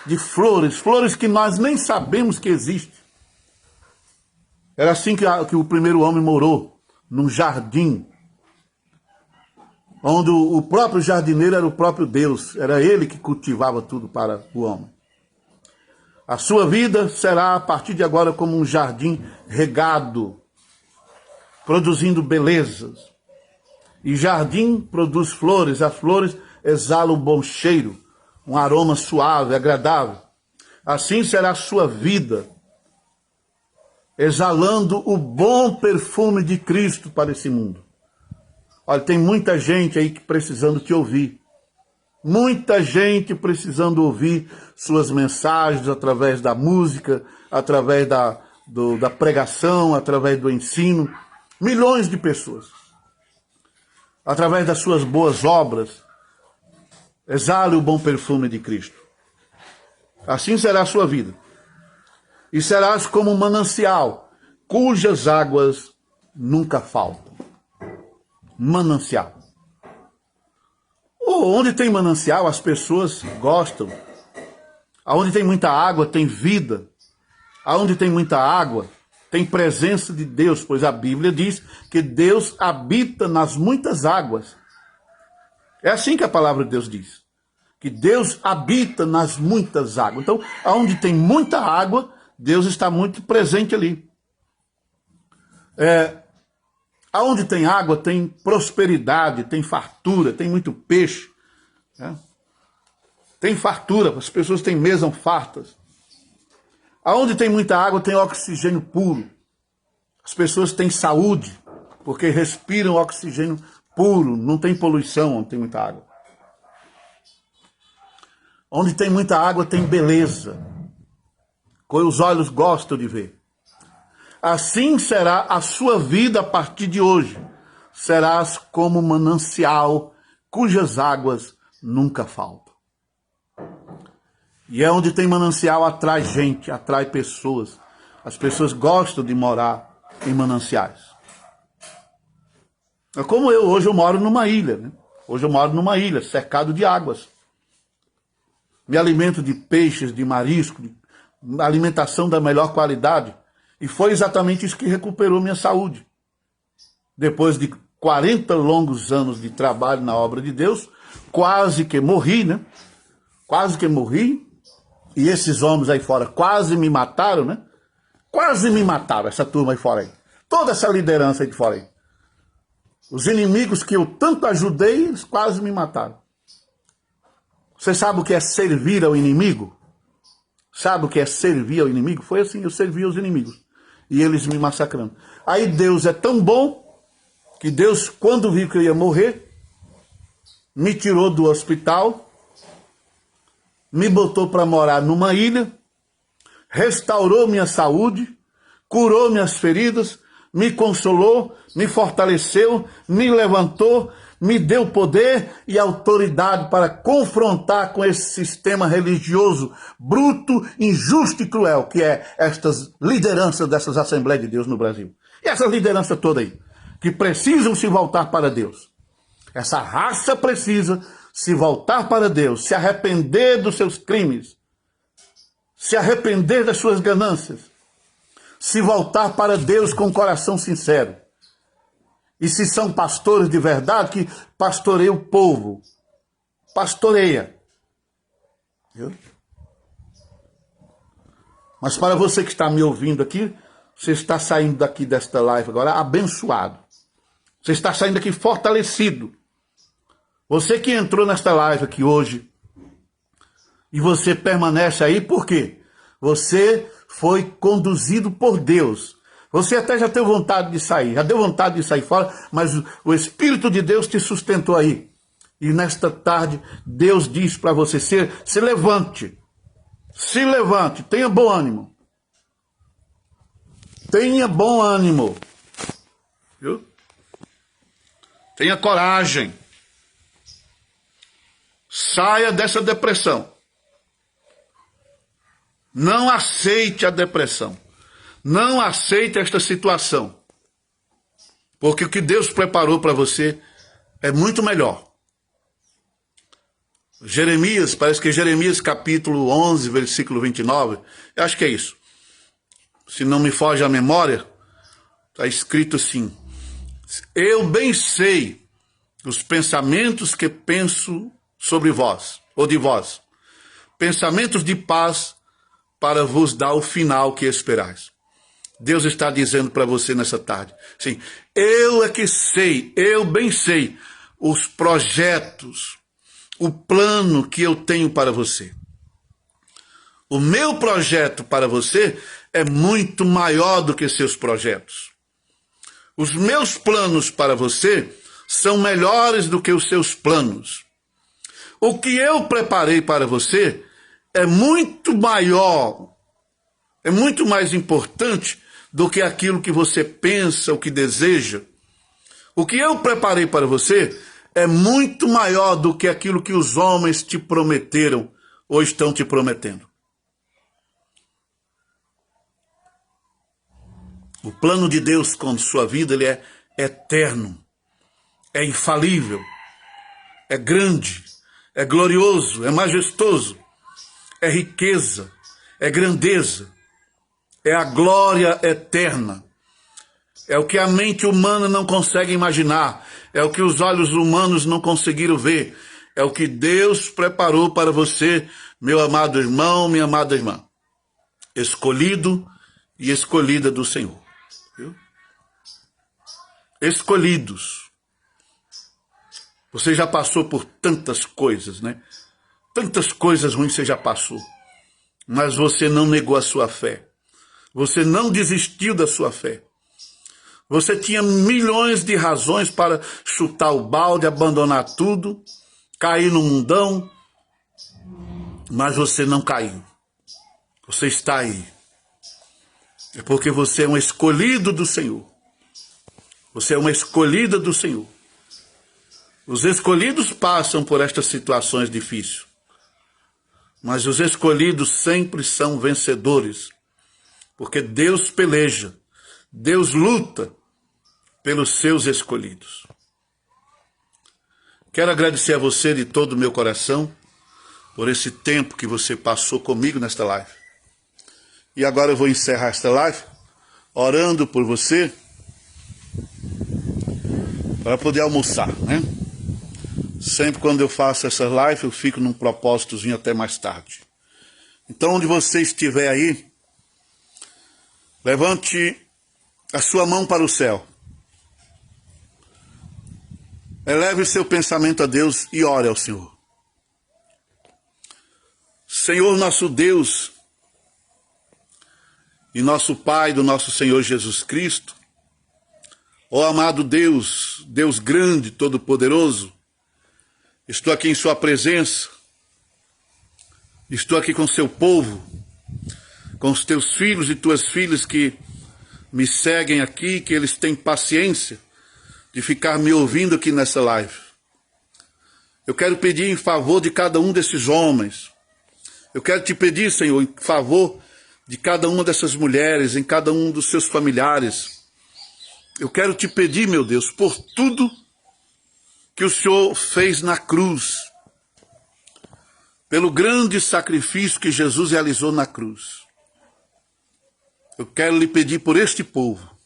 Speaker 1: de flores, flores que nós nem sabemos que existem. Era assim que o primeiro homem morou, num jardim, onde o próprio jardineiro era o próprio Deus, era ele que cultivava tudo para o homem. A sua vida será, a partir de agora, como um jardim regado, produzindo belezas. E jardim produz flores, as flores exalam um bom cheiro, um aroma suave, agradável. Assim será a sua vida, exalando o bom perfume de Cristo para esse mundo. Olha, tem muita gente aí precisando te ouvir. Muita gente precisando ouvir suas mensagens através da música, através da pregação, através do ensino. Milhões de pessoas. Através das suas boas obras, exale o bom perfume de Cristo. Assim será a sua vida. E serás como um manancial, cujas águas nunca faltam. Manancial. Onde tem manancial, as pessoas gostam. Aonde tem muita água, tem vida. Aonde tem muita água, tem presença de Deus, pois a Bíblia diz que Deus habita nas muitas águas. É assim que a palavra de Deus diz. Que Deus habita nas muitas águas. Então, aonde tem muita água, Deus está muito presente ali. Aonde tem água, tem prosperidade, tem fartura, tem muito peixe. Né? Tem fartura, as pessoas têm mesas fartas. Aonde tem muita água, tem oxigênio puro. As pessoas têm saúde, porque respiram oxigênio puro, não tem poluição onde tem muita água. Onde tem muita água, tem beleza, que os olhos gostam de ver. Assim será a sua vida a partir de hoje. Serás como um manancial cujas águas nunca faltam. E é onde tem manancial, atrai gente, atrai pessoas. As pessoas gostam de morar em mananciais. É como hoje eu moro numa ilha. Né? Hoje eu moro numa ilha, cercado de águas. Me alimento de peixes, de marisco, de alimentação da melhor qualidade. E foi exatamente isso que recuperou minha saúde. Depois de 40 longos anos de trabalho na obra de Deus, quase que morri, né? Quase que morri. E esses homens aí fora quase me mataram, né? Quase me mataram, essa turma aí fora aí. Toda essa liderança aí de fora aí. Os inimigos que eu tanto ajudei, eles quase me mataram. Você sabe o que é servir ao inimigo? Sabe o que é servir ao inimigo? Foi assim, eu servi aos inimigos. E eles me massacrando. Aí Deus é tão bom, que Deus, quando viu que eu ia morrer, me tirou do hospital, me botou para morar numa ilha, restaurou minha saúde, curou minhas feridas, me consolou, me fortaleceu, me levantou, me deu poder e autoridade para confrontar com esse sistema religioso bruto, injusto e cruel, que é estas lideranças dessas Assembleias de Deus no Brasil. E essa liderança toda aí, que precisam se voltar para Deus. Essa raça precisa se voltar para Deus, se arrepender dos seus crimes, se arrepender das suas ganâncias, se voltar para Deus com o coração sincero. E se são pastores de verdade, que pastoreia o povo. Pastoreia. Viu? Mas para você que está me ouvindo aqui, você está saindo daqui desta live agora abençoado. Você está saindo daqui fortalecido. Você que entrou nesta live aqui hoje, e você permanece aí, por quê? Você foi conduzido por Deus. Você até já teve vontade de sair, já deu vontade de sair fora, mas o Espírito de Deus te sustentou aí. E nesta tarde, Deus diz para você, se levante, tenha bom ânimo. Tenha bom ânimo. Viu? Tenha coragem. Saia dessa depressão. Não aceite a depressão. Não aceite esta situação. Porque o que Deus preparou para você é muito melhor. Jeremias, parece que Jeremias capítulo 11, versículo 29, eu acho que é isso. Se não me foge a memória, está escrito assim: eu bem sei os pensamentos que penso sobre vós, ou de vós, pensamentos de paz para vos dar o final que esperais. Deus está dizendo para você nessa tarde, sim, eu é que sei, eu bem sei os projetos, o plano que eu tenho para você. O meu projeto para você é muito maior do que seus projetos. Os meus planos para você são melhores do que os seus planos. O que eu preparei para você é muito maior, é muito mais importante do que aquilo que você pensa, o que deseja. O que eu preparei para você é muito maior do que aquilo que os homens te prometeram ou estão te prometendo. O plano de Deus com sua vida, ele é eterno, é infalível, é grande, é glorioso, é majestoso, é riqueza, é grandeza, é a glória eterna. É o que a mente humana não consegue imaginar, é o que os olhos humanos não conseguiram ver, é o que Deus preparou para você, meu amado irmão, minha amada irmã, escolhido e escolhida do Senhor. Viu? Escolhidos. Você já passou por tantas coisas, né? Tantas coisas ruins você já passou, mas você não negou a sua fé. Você não desistiu da sua fé. Você tinha milhões de razões para chutar o balde, abandonar tudo, cair no mundão, mas você não caiu. Você está aí. É porque você é um escolhido do Senhor. Você é uma escolhida do Senhor. Os escolhidos passam por estas situações difíceis, mas os escolhidos sempre são vencedores, porque Deus peleja, Deus luta pelos seus escolhidos. Quero agradecer a você de todo o meu coração por esse tempo que você passou comigo nesta live. E agora eu vou encerrar esta live orando por você para poder almoçar, né? Sempre quando eu faço essa live eu fico num propósitozinho até mais tarde. Então, onde você estiver aí, levante a sua mão para o céu. Eleve o seu pensamento a Deus e ore ao Senhor. Senhor nosso Deus e nosso Pai do nosso Senhor Jesus Cristo, ó amado Deus, Deus grande, todo-poderoso, estou aqui em sua presença, estou aqui com seu povo, com os teus filhos e tuas filhas que me seguem aqui, que eles têm paciência de ficar me ouvindo aqui nessa live. Eu quero pedir em favor de cada um desses homens. Eu quero te pedir, Senhor, em favor de cada uma dessas mulheres, em cada um dos seus familiares. Eu quero te pedir, meu Deus, por tudo que o Senhor fez na cruz, pelo grande sacrifício que Jesus realizou na cruz. Eu quero lhe pedir por este povo.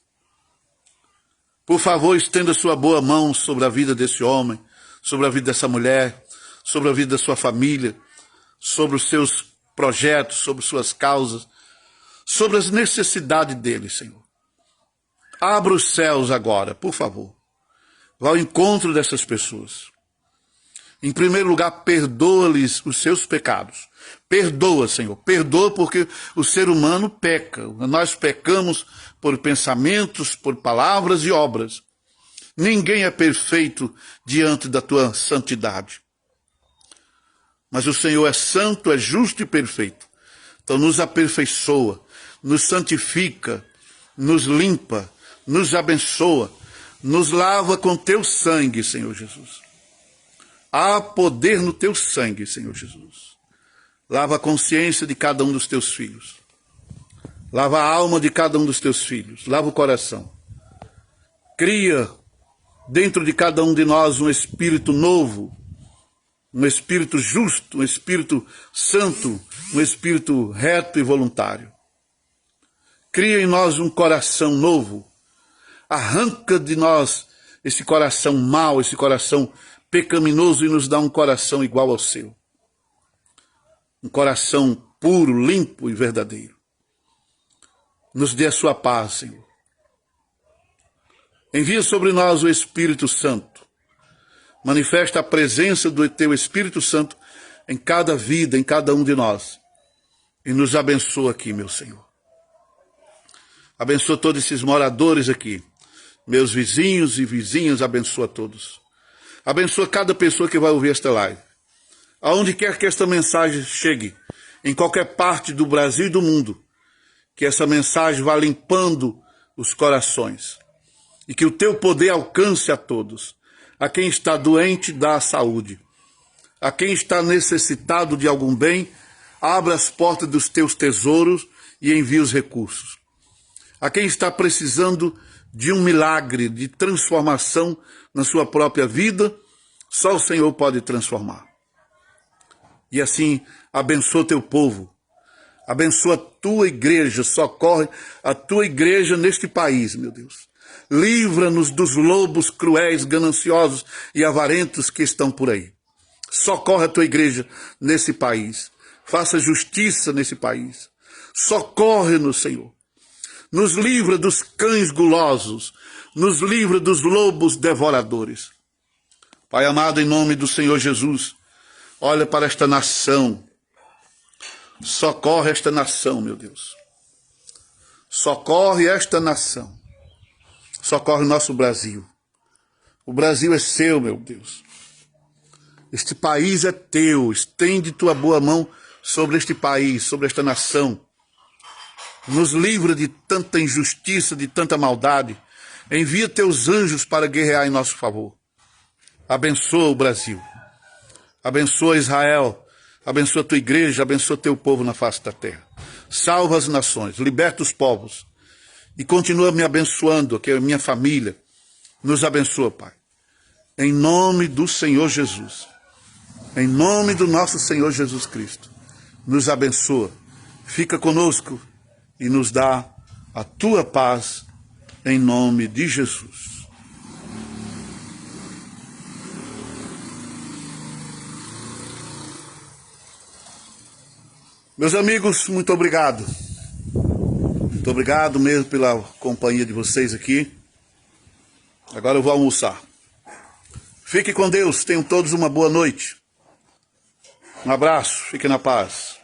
Speaker 1: Por favor, estenda sua boa mão sobre a vida desse homem, sobre a vida dessa mulher, sobre a vida da sua família, sobre os seus projetos, sobre suas causas, sobre as necessidades deles, Senhor. Abra os céus agora, por favor. Vá ao encontro dessas pessoas. Em primeiro lugar, perdoa-lhes os seus pecados. Perdoa, Senhor. Perdoa porque o ser humano peca. Nós pecamos por pensamentos, por palavras e obras. Ninguém é perfeito diante da tua santidade. Mas o Senhor é santo, é justo e perfeito. Então nos aperfeiçoa, nos santifica, nos limpa, nos abençoa, nos lava com teu sangue, Senhor Jesus. Há poder no teu sangue, Senhor Jesus. Lava a consciência de cada um dos teus filhos. Lava a alma de cada um dos teus filhos. Lava o coração. Cria dentro de cada um de nós um espírito novo, um espírito justo, um espírito santo, um espírito reto e voluntário. Cria em nós um coração novo. Arranca de nós esse coração mau, esse coração pecaminoso e nos dá um coração igual ao seu. Um coração puro, limpo e verdadeiro. Nos dê a sua paz, Senhor. Envia sobre nós o Espírito Santo. Manifesta a presença do teu Espírito Santo em cada vida, em cada um de nós. E nos abençoa aqui, meu Senhor. Abençoa todos esses moradores aqui. Meus vizinhos e vizinhas, abençoa todos. Abençoa cada pessoa que vai ouvir esta live. Aonde quer que esta mensagem chegue, em qualquer parte do Brasil e do mundo, que essa mensagem vá limpando os corações. E que o teu poder alcance a todos. A quem está doente, dá a saúde. A quem está necessitado de algum bem, abra as portas dos teus tesouros e envia os recursos. A quem está precisando de um milagre, de transformação na sua própria vida, só o Senhor pode transformar. E assim, abençoa teu povo. Abençoa a tua igreja, socorre a tua igreja neste país, meu Deus. Livra-nos dos lobos cruéis, gananciosos e avarentos que estão por aí. Socorre a tua igreja nesse país. Faça justiça nesse país. Socorre-nos, Senhor. Nos livra dos cães gulosos. Nos livra dos lobos devoradores. Pai amado, em nome do Senhor Jesus, olha para esta nação. Socorre esta nação, meu Deus. Socorre esta nação. Socorre o nosso Brasil. O Brasil é seu, meu Deus. Este país é teu. Estende tua boa mão sobre este país, sobre esta nação. Nos livra de tanta injustiça, de tanta maldade. Envia teus anjos para guerrear em nosso favor. Abençoa o Brasil. Abençoa Israel. Abençoa a tua igreja. Abençoa teu povo na face da terra. Salva as nações. Liberta os povos. E continua me abençoando, que é a minha família. Nos abençoa, Pai. Em nome do Senhor Jesus. Em nome do nosso Senhor Jesus Cristo. Nos abençoa. Fica conosco e nos dá a tua paz em nome de Jesus. Meus amigos, muito obrigado. Muito obrigado mesmo pela companhia de vocês aqui. Agora eu vou almoçar. Fique com Deus, tenham todos uma boa noite. Um abraço, fiquem na paz.